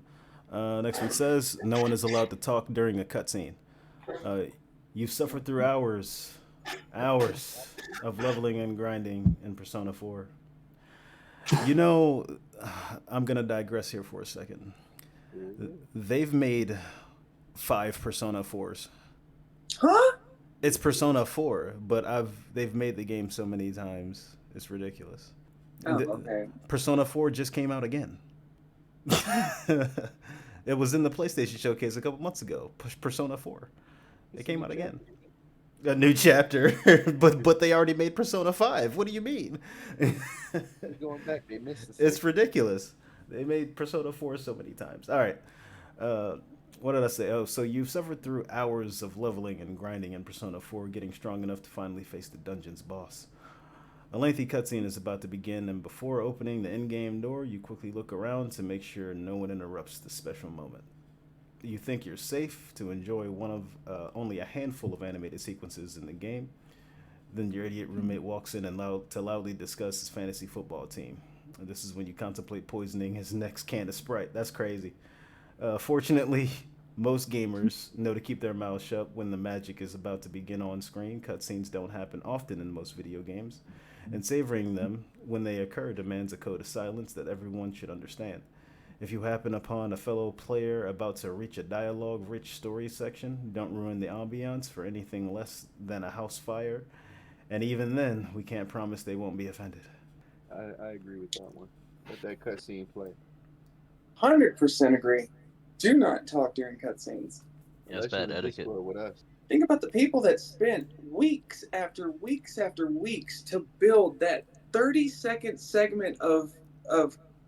Next one says no one is allowed to talk during a cutscene. Uh, you've suffered through hours of leveling and grinding in Persona 4. You know, I'm gonna digress here for a second. They've made 5 Persona 4s. Huh? It's Persona 4, but they've made the game so many times. It's ridiculous. Oh, The, okay. Persona 4 just came out again. It was in the PlayStation Showcase a couple months ago. Persona 4. It came out again. A new chapter, but they already made Persona 5. What do you mean? Going back, they missed the It's six. ridiculous. They made Persona 4 so many times. All right. Uh, what did I say? Oh, so you've suffered through hours of leveling and grinding in Persona 4, getting strong enough to finally face the dungeon's boss. A lengthy cutscene is about to begin, and before opening the in-game door, you quickly look around to make sure no one interrupts the special moment. You think you're safe to enjoy one of only a handful of animated sequences in the game. Then your idiot roommate walks in and loudly discuss his fantasy football team. And this is when you contemplate poisoning his next can of Sprite. That's crazy. Fortunately, most gamers know to keep their mouths shut when the magic is about to begin on screen. Cutscenes don't happen often in most video games, and savoring them when they occur demands a code of silence that everyone should understand. If you happen upon a fellow player about to reach a dialogue rich story section, don't ruin the ambiance for anything less than a house fire. And even then, we can't promise they won't be offended. I agree with that one. Let that cutscene play. 100% agree. Do not talk during cutscenes. Yeah, it's Unless you're bad in etiquette. Discord with us. Think about the people that spent weeks after weeks after weeks to build that 30-second segment of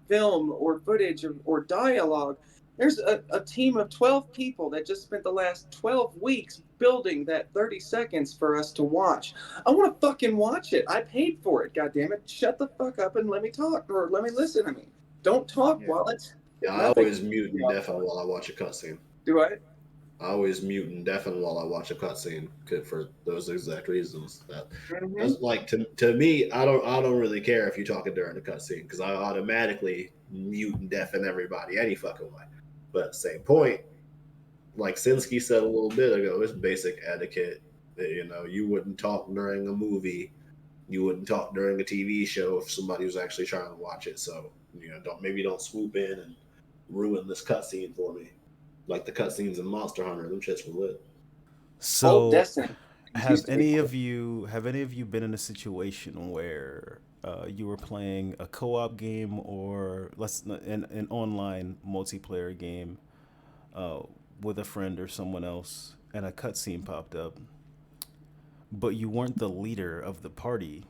film or footage or dialogue. There's a team of 12 people that just spent the last 12 weeks building that 30 seconds for us to watch. I want to fucking watch it. I paid for it. God damn it. Shut the fuck up and let me talk or let me listen to me. Don't talk Yeah. while it's Yeah, I nothing. always mute and deafen while I watch a cutscene. Do I? I always mute and deafen while I watch a cutscene for those exact reasons. That's like to me, I don't really care if you're talking during the cutscene because I automatically mute and deafen everybody any fucking way. But at the same point, like Sinsky said a little bit ago, it's basic etiquette. You wouldn't talk during a movie, you wouldn't talk during a TV show if somebody was actually trying to watch it. So don't swoop in and ruin this cutscene for me. Like the cutscenes in Monster Hunter, them shits were lit. Old So, Destiny have used to be. any of you been in a situation where you were playing a co-op game or an online multiplayer game uh, with a friend or someone else, and a cutscene popped up, but you weren't the leader of the party,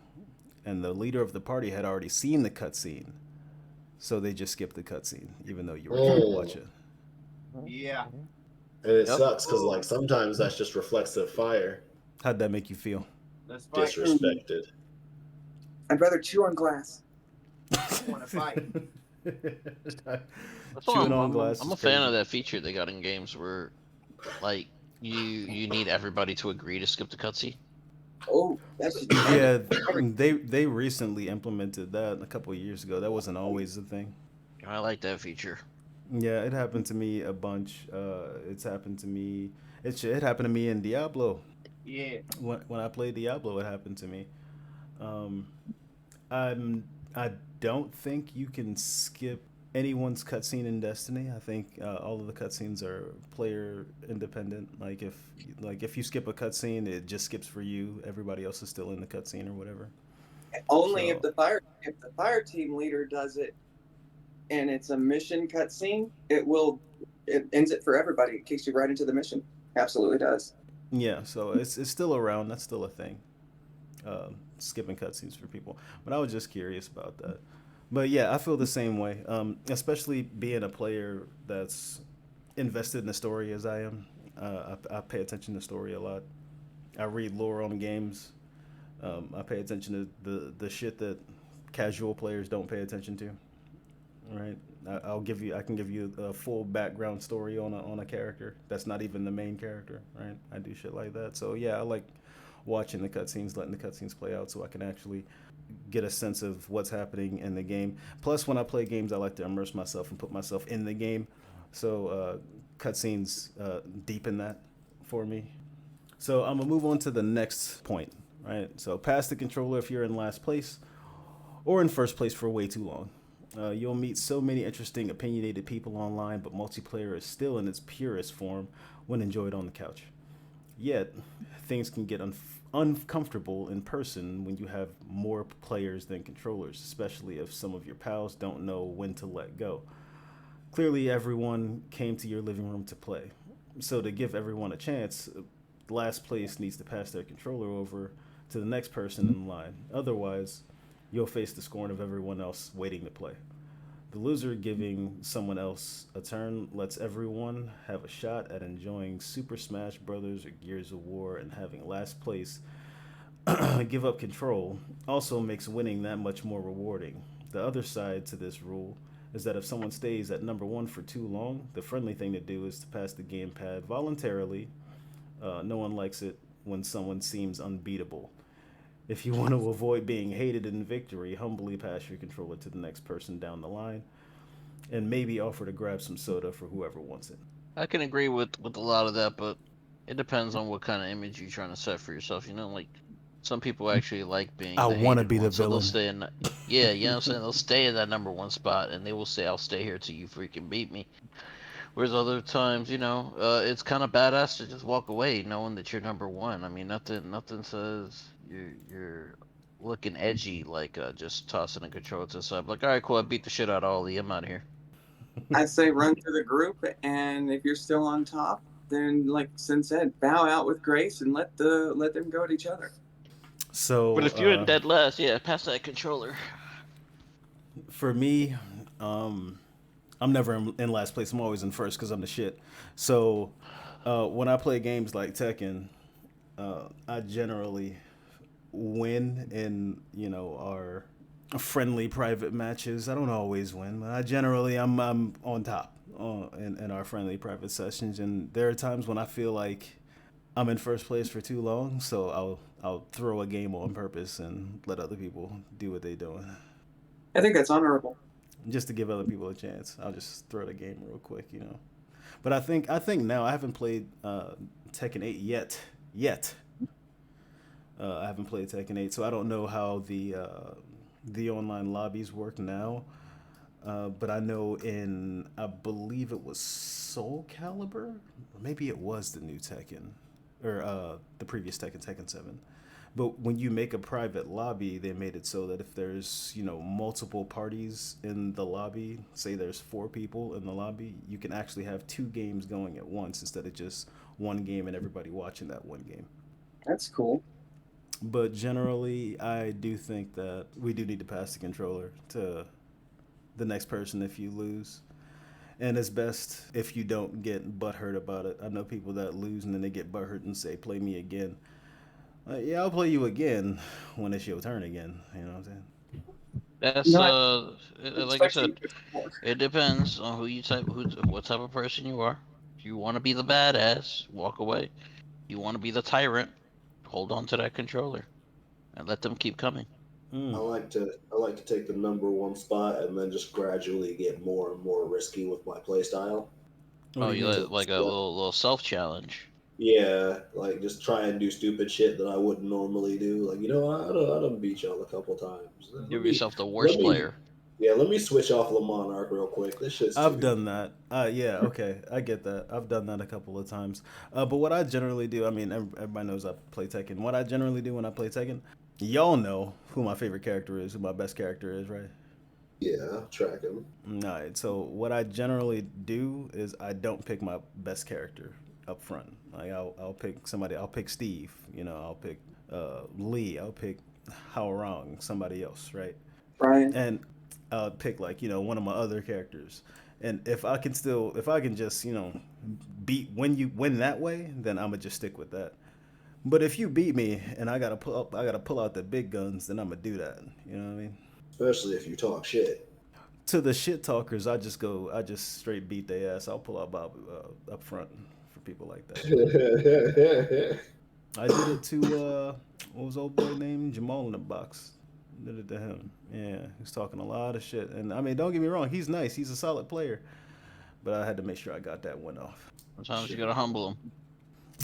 and the leader of the party had already seen the cutscene. so they just skip the cutscene even though you were trying to watch Mm. it. Yeah. And it Yep. sucks because like sometimes that's just reflexive fire, How'd that make you feel? Let's fight. disrespected. I'd rather chew on glass. I want to fight. That's why Chewing on glass I'm is a fan of crazy. that feature they got in games where like you need everybody to agree to skip the cutscene. Oh, that's and Yeah, they recently implemented that a couple of years ago. That wasn't always a thing. I like that feature. Yeah, it happened to me a bunch. It's happened to me. It happened to me in Diablo. Yeah. When I played Diablo, it happened to me. Um, I'm I don't think you can skip anyone's cutscene in Destiny. I think all of the cutscenes are player independent. Like if you skip a cutscene, it just skips for you. Everybody else is still in the cutscene or whatever. only So if the fire team leader does it and it's a mission cutscene, it ends it for everybody. It kicks you right into the mission. Absolutely does. yeah, so it's still around. That's still a thing. Skipping cutscenes for people. But I was just curious about that. But yeah, I feel the same way. Especially being a player that's invested in the story as I am. I pay attention to story a lot. I read lore on games. I pay attention to the shit that casual players don't pay attention to. Right? I can give you a full background story on a character that's not even the main character. Right? I do shit like that. So yeah, I like watching the cutscenes, letting the cutscenes play out, so I can actually get a sense of what's happening in the game. Plus, when I play games, I like to immerse myself and put myself in the game. So cutscenes deepen that for me. So I'm gonna move on to the next point. Right. So pass the controller if you're in last place or in first place for way too long. You'll meet so many interesting, opinionated people online, but multiplayer is still in its purest form when enjoyed on the couch. Yet, things can get uncomfortable in person when you have more players than controllers, especially if some of your pals don't know when to let go. Clearly, everyone came to your living room to play. So, to give everyone a chance, last place needs to pass their controller over to the next person in line. Otherwise, you'll face the scorn of everyone else waiting to play. The loser giving someone else a turn lets everyone have a shot at enjoying Super Smash Bros. Or Gears of War, and having last place give up control also makes winning that much more rewarding. The other side to this rule is that if someone stays at number one for too long, the friendly thing to do is to pass the gamepad voluntarily. No one likes it when someone seems unbeatable. If you want to avoid being hated in victory, humbly pass your controller to the next person down the line and maybe offer to grab some soda for whoever wants it. I can agree with a lot of that, but it depends on what kind of image you're trying to set for yourself. You know, like some people actually like being I the want to hated be the one, so they'll villain. stay in. Yeah, you know what I'm saying? They'll stay in that number one spot, and they will say, "I'll stay here till you freaking beat me." Whereas other times, it's kind of badass to just walk away knowing that you're number one. I mean, nothing says you're looking edgy like just tossing a controller to the side. Like, all right, cool, I beat the shit out of Ollie. I'm out of here. I say run through the group, and if you're still on top, then like Sin said, bow out with grace and let them go at each other. But So if you're in dead last, yeah, pass that controller. for me, I'm never in last place. I'm always in first because I'm the shit. So when I play games like Tekken, I generally win in our friendly private matches. I don't always win, but I generally I'm on top in our friendly private sessions. And there are times when I feel like I'm in first place for too long, so I'll throw a game on purpose and let other people do what they're doing. I think that's honorable. Just to give other people a chance. I'll just throw the game real quick. But I think now I haven't played Tekken 8 yet. Yet. I haven't played Tekken 8, so I don't know how the online lobbies work now. But I know I believe it was Soul Calibur, or maybe it was the new Tekken, or the previous Tekken 7. But when you make a private lobby, they made it so that if there's multiple parties in the lobby, say there's 4 people in the lobby, you can actually have 2 games going at once instead of just one game and everybody watching that one game. That's cool. But generally, I do think that we do need to pass the controller to the next person if you lose. And it's best if you don't get butthurt about it. I know people that lose and then they get butthurt and say, "Play me again." Yeah, I'll play you again when it's your turn again. You know what I'm saying? That's No, I like I expect you said, to do more. it depends on what type of person you are. If you want to be the badass, walk away. You want to be the tyrant, hold on to that controller and let them keep coming. Mm. I like to take the number one spot and then just gradually get more and more risky with my playstyle. What Oh, do you you mean? like a little self challenge. Yeah, like just try and do stupid shit that I wouldn't normally do. Like, you know, I done beat y'all a couple times. Give yourself the Let worst me, player. yeah, let me switch off Le Monarch real quick. This shit's too I've easy. done that. Yeah, okay, I get that. I've done that a couple of times. But what I generally do, I mean, everybody knows I play Tekken. What I generally do when I play Tekken, y'all know who my favorite character is, who my best character is, right? Yeah, track him. Alright, so what I generally do is I don't pick my best character up front. Like I'll pick somebody. I'll pick Steve. You know, I'll pick Lee. I'll pick How Wrong, somebody else, right? Brian. And I'll pick like one of my other characters. And if I can just beat when you win that way, then I'ma just stick with that. But if you beat me and I gotta pull out the big guns, then I'ma do that. You know what I mean? Especially if you talk shit. To the shit talkers, I just straight beat their ass. I'll pull out Bob up front for people like that. I did it to what was old boy named Jamal in the box. Did it to him. Yeah, he's talking a lot of shit. And I mean, don't get me wrong, he's nice. He's a solid player. But I had to make sure I got that one off. Sometimes you gotta humble them.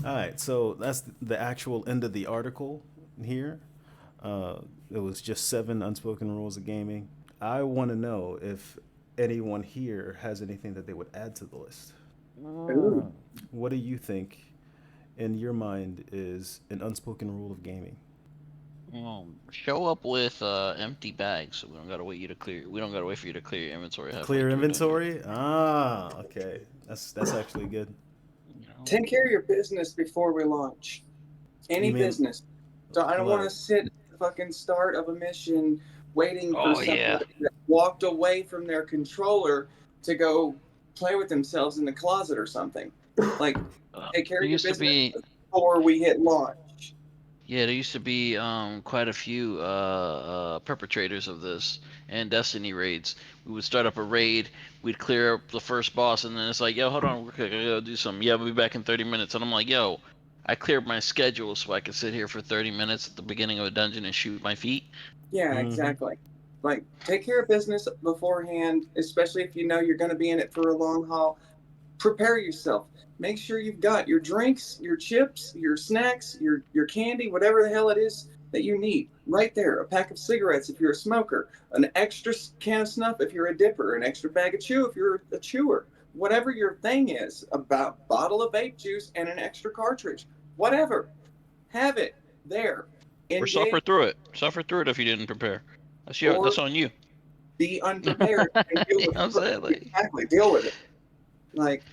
All right, so that's the actual end of the article here. It was just 7 unspoken rules of gaming. I want to know if anyone here has anything that they would add to the list. Ooh. What do you think, in your mind, is an unspoken rule of gaming? Show up with empty bags. So we don't gotta wait you to clear. We don't gotta wait for you to clear your inventory halfway Clear through a dungeon. inventory? Ah, okay. That's actually good. You know? Take care of your business before we launch. You Any mean business. So I don't want to like sit at the fucking start of a mission waiting for Oh yeah. somebody that walked away from their controller to go play with themselves in the closet or something. Like, take care There of your used to business be before we hit launch. there used to be quite a few perpetrators of this and Destiny raids. We would start up a raid, we'd clear up the first boss, and then it's like, yo, hold on, we're quick, I gotta do something. Yeah, we'll be back in 30 minutes. And I'm like, yo, I cleared my schedule so I could sit here for 30 minutes at the beginning of a dungeon and shoot my feet. Yeah, mm-hmm. exactly. Like, take care of business beforehand, especially if you know you're going to be in it for a long haul. Prepare yourself. Make sure you've got your drinks, your chips, your snacks, your candy, whatever the hell it is that you need. Right there. A pack of cigarettes if you're a smoker, an extra can of snuff if you're a dipper, an extra bag of chew if you're a chewer. Whatever your thing is, about bottle of vape juice and an extra cartridge. Whatever. Have it there. Or suffer Engage through it. Suffer through it if you didn't prepare. That's or on you. be You unprepared and know deal what with I'm saying? it. Like, Exactly. Deal with it. Like,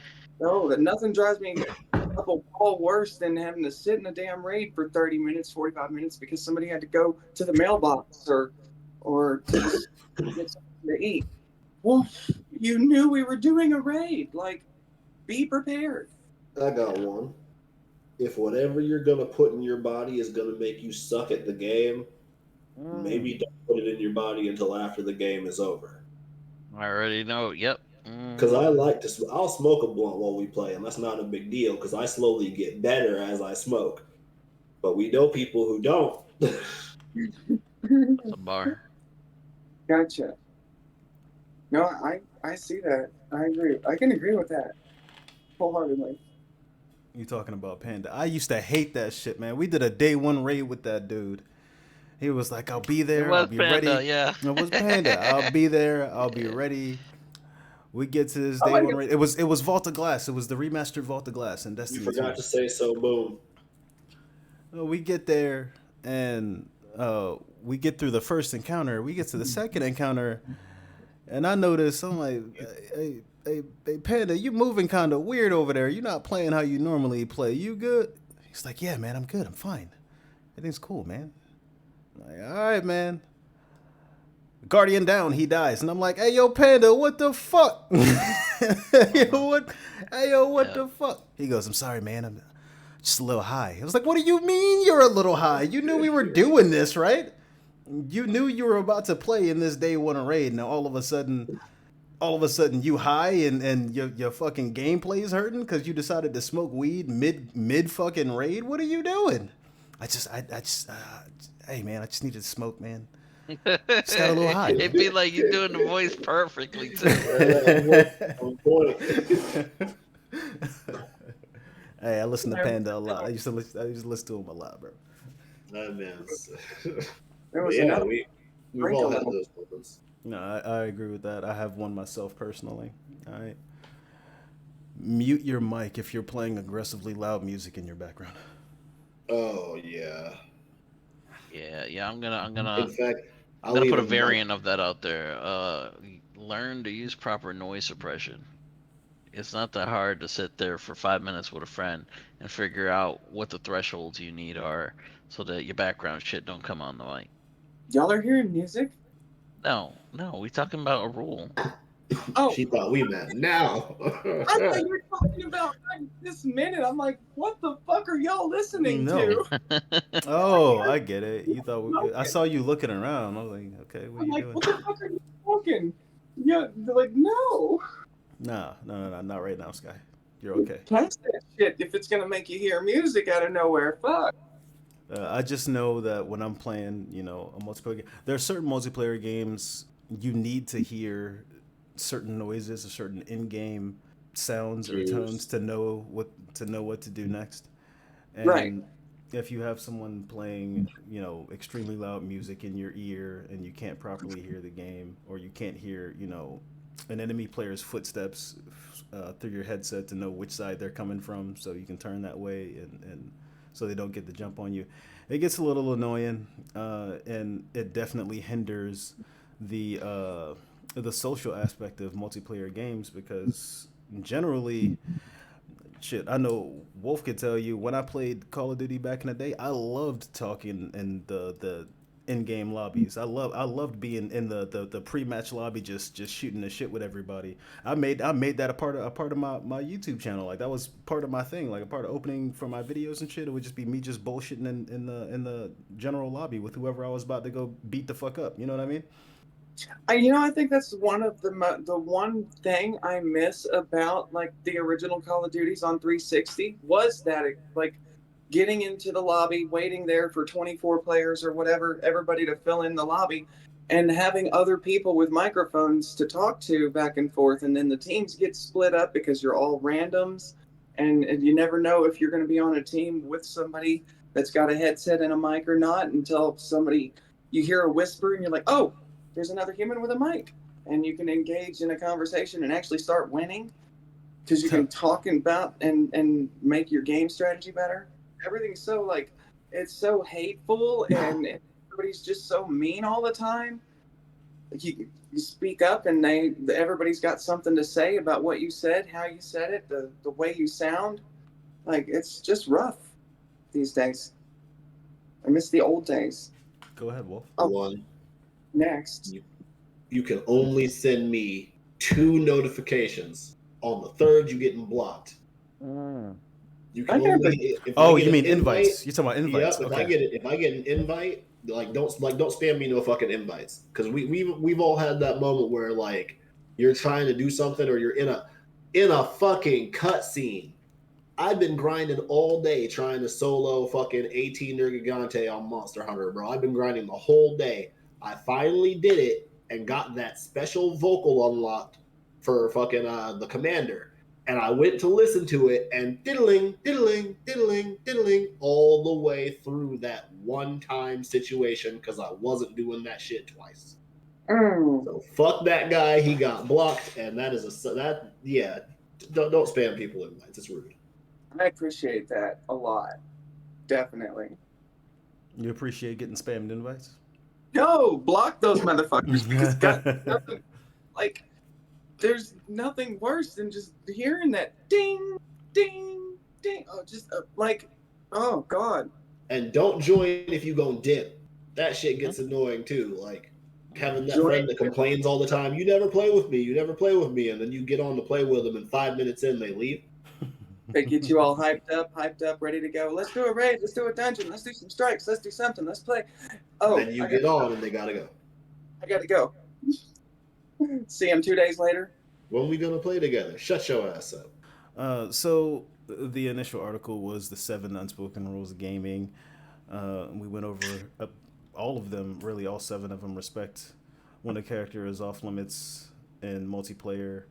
no, that nothing drives me up a wall worse than having to sit in a damn raid for 30 minutes, 45 minutes because somebody had to go to the mailbox or to get something to eat. Well, you knew we were doing a raid. Like, be prepared. I got one. If whatever you're gonna put in your body is gonna make you suck at the game, maybe don't put it in your body until after the game is over. I already know. Yep. Because Mm-hmm. I like to, I'll smoke a blunt while we play, and that's not a big deal because I slowly get better as I smoke. But we know people who don't. That's a bar. Gotcha. No, I see that. I agree. I can agree with that wholeheartedly. You talking about Panda? I used to hate that shit, man. We did a day 1 raid with that dude. He was like, "I'll be It there. I'll was be Panda, ready." yeah. It was Panda. I'll be there. I'll be ready. We get to this I day like 1 it. raid. It was Vault of Glass. It was the remastered Vault of Glass in You Destiny forgot 2. to say so, boom. We get there and we get through the first encounter. We get to the second encounter, and I notice I'm like, hey, Panda, you moving kind of weird over there. You're not playing how you normally play. You good? He's like, yeah, man, I'm good. I'm fine. Everything's cool, man. I'm like, all right, man. Guardian down, he dies. And I'm like, hey, yo, Panda, what the fuck? What Yeah. the fuck? He goes, I'm sorry, man. I'm just a little high. I was like, what do you mean you're a little high? You knew we were doing this, right? You knew you were about to play in this day one raid. Now all of a sudden you high and your fucking gameplay's hurting because you decided to smoke weed mid fucking raid. What are you doing? Hey man, I just needed to smoke, man. Just got a little high. It'd be like you doing the voice perfectly too. On point. Hey, I listen to Panda a lot. I used to listen to him a lot, bro. That man's. There was Yeah, another. we've Drink all a had little. those moments. No, I agree with that. I have one myself personally. All right. Mute your mic if you're playing aggressively loud music in your background. Oh yeah. Yeah. I'm In gonna fact, I'm I'll gonna put a even like. variant of that out there. Learn to use proper noise suppression. It's not that hard to sit there for 5 minutes with a friend and figure out what the thresholds you need are so that your background shit don't come on the mic. Y'all are hearing music? No, we talking about a rule. Oh, She thought we meant now. I thought you were talking about like, this minute. I'm like, what the fuck are y'all listening No. to? Oh, I get it. You thought I Okay. saw you looking around. I was like, okay, what are I'm you like, doing? what the fuck are you talking? Yeah, they're like, no. Nah, no, not right now, Sky. You're okay. Pass that shit if it's gonna make you hear music out of nowhere. Fuck. I just know that when I'm playing, a multiplayer game, there are certain multiplayer games you need to hear certain noises or certain in-game sounds or tones Cues. to know what to do next. And Right. if you have someone playing, extremely loud music in your ear and you can't properly hear the game, or you can't hear, an enemy player's footsteps through your headset to know which side they're coming from, so you can turn that way and so they don't get the jump on you. It gets a little annoying, and it definitely hinders the social aspect of multiplayer games because generally, shit, I know Wolf could tell you when I played Call of Duty back in the day, I loved talking in the in-game lobbies. I loved being in the pre-match lobby, just shooting the shit with everybody. I made that a part of my YouTube channel. Like that was part of my thing, like a part of opening for my videos and shit. It would just be me just bullshitting in the general lobby with whoever I was about to go beat the fuck up. You know what I mean? I think that's one of the one thing I miss about like the original Call of Duties on 360 was that like getting into the lobby, waiting there for 24 players or whatever, everybody to fill in the lobby, and having other people with microphones to talk to back and forth, and then the teams get split up because you're all randoms, and you never know if you're going to be on a team with somebody that's got a headset and a mic or not until you hear a whisper and you're like, oh, there's another human with a mic, and you can engage in a conversation and actually start winning because you can talk about and make your game strategy better. Everything's so like it's so hateful and everybody's just so mean all the time. Like you speak up and everybody's got something to say about what you said, how you said it, the way you sound. Like it's just rough these days. I miss the old days. Go ahead, Wolf. Oh, One, next. you can only send me 2 notifications. On the 3rd, you getting blocked. You can only if I Oh, get you an mean invite, invites? You're talking about invites. Yep. Okay. If I get an invite, don't spam me no fucking invites because we've all had that moment where like you're trying to do something or you're in a fucking cutscene. I've been grinding all day trying to solo fucking 18 Nergigante on Monster Hunter, bro. I've been grinding the whole day. I finally did it and got that special vocal unlocked for fucking the commander. And I went to listen to it and diddling, diddling, diddling, diddling all the way through that one-time situation because I wasn't doing that shit twice. So fuck that guy. He got blocked, and that is yeah. Don't spam people invites. It's rude. I appreciate that a lot. Definitely. You appreciate getting spammed invites? No, block those motherfuckers because like there's nothing worse than just hearing that ding, ding, ding. Oh, just like, oh god. And don't join if you gonna dip. That shit gets annoying too. Like, Having that Join friend that complains all the time, you never play with me, you never play with me, and then you get on to play with them, and 5 minutes in, they leave. They get you all hyped up, ready to go. Let's do a raid. Let's do a dungeon. Let's do some strikes. Let's do something. Let's play. Oh, Then you get on, and they gotta go. I gotta go. See them 2 days later. When we gonna play together? Shut your ass up. So the initial article was the 7 unspoken rules of gaming. We went over all of them, really all 7 of them. Respect when a character is off limits in multiplayer.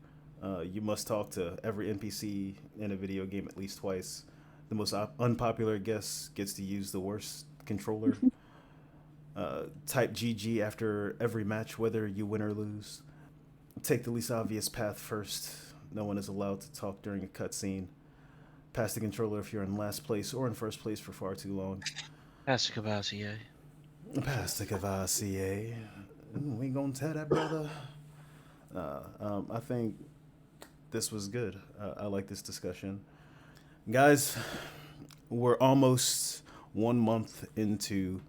You must talk to every NPC in a video game at least twice. The most unpopular guest gets to use the worst controller. Type GG after every match, whether you win or lose. Take the least obvious path first. No one is allowed to talk during a cutscene. Pass the controller if you're in last place or in first place for far too long. Pass the Cavassier. Pass the Cavassier. We gonna tell that brother. I think this was good. I like this discussion. Guys, we're almost 1 month into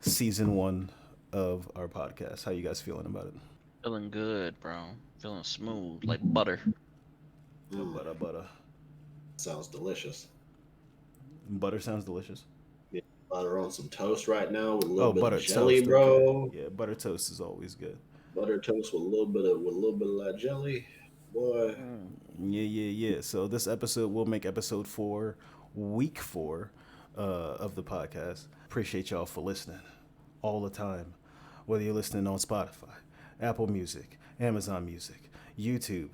season 1 of our podcast. How you guys feeling about it? Feeling good, bro. Feeling smooth, like butter. Butter. Sounds delicious. Butter sounds delicious. Yeah, butter on some toast right now with a little bit butter of jelly, toast, bro. okay. Yeah, butter toast is always good. Butter toast with a little bit of that jelly, boy. Yeah. So this episode will make episode 4, week 4 of the podcast. Appreciate y'all for listening all the time, whether you're listening on Spotify, Apple Music, Amazon Music, YouTube,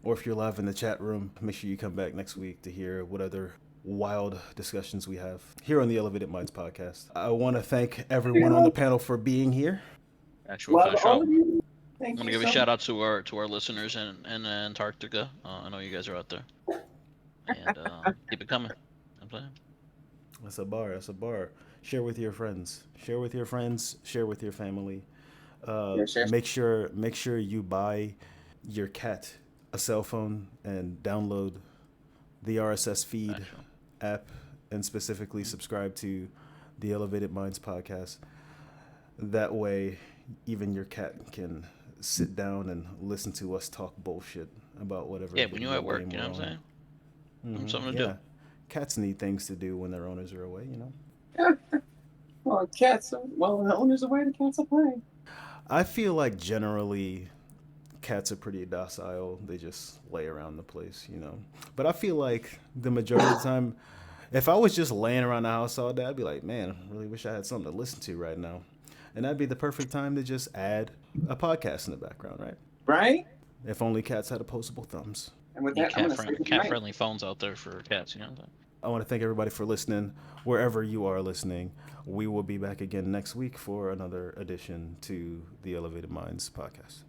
or if you're live in the chat room. Make sure you come back next week to hear what other wild discussions we have here on the Elevated Minds podcast. I want to thank everyone on the panel for being here. Actual Love all of you. I'm Thank gonna you give a so shout out to our listeners in Antarctica. I know you guys are out there, and keep it coming. I'm playing. That's a bar. Share with your friends. Share with your friends. Share with your family. Sure. Make sure you buy your cat a cell phone and download the RSS feed app and specifically subscribe to the Elevated Minds podcast. That way, even your cat can sit down and listen to us talk bullshit about whatever. Yeah, when you're at work, you know what I'm saying? Mm-hmm. Something to do. Cats need things to do when their owners are away, you know? Well, cats, well, the owner's away, the cats are playing. I feel like generally cats are pretty docile. They just lay around the place, you know? But I feel like the majority of the time, if I was just laying around the house all day, I'd be like, man, I really wish I had something to listen to right now. And that'd be the perfect time to just add a podcast in the background, right? Right? If only cats had opposable thumbs. And with Yeah, that, I'm going to say cat-friendly phones out there for cats, you know what I'm saying? I want to thank everybody for listening, wherever you are listening. We will be back again next week for another edition to the Elevated Minds podcast.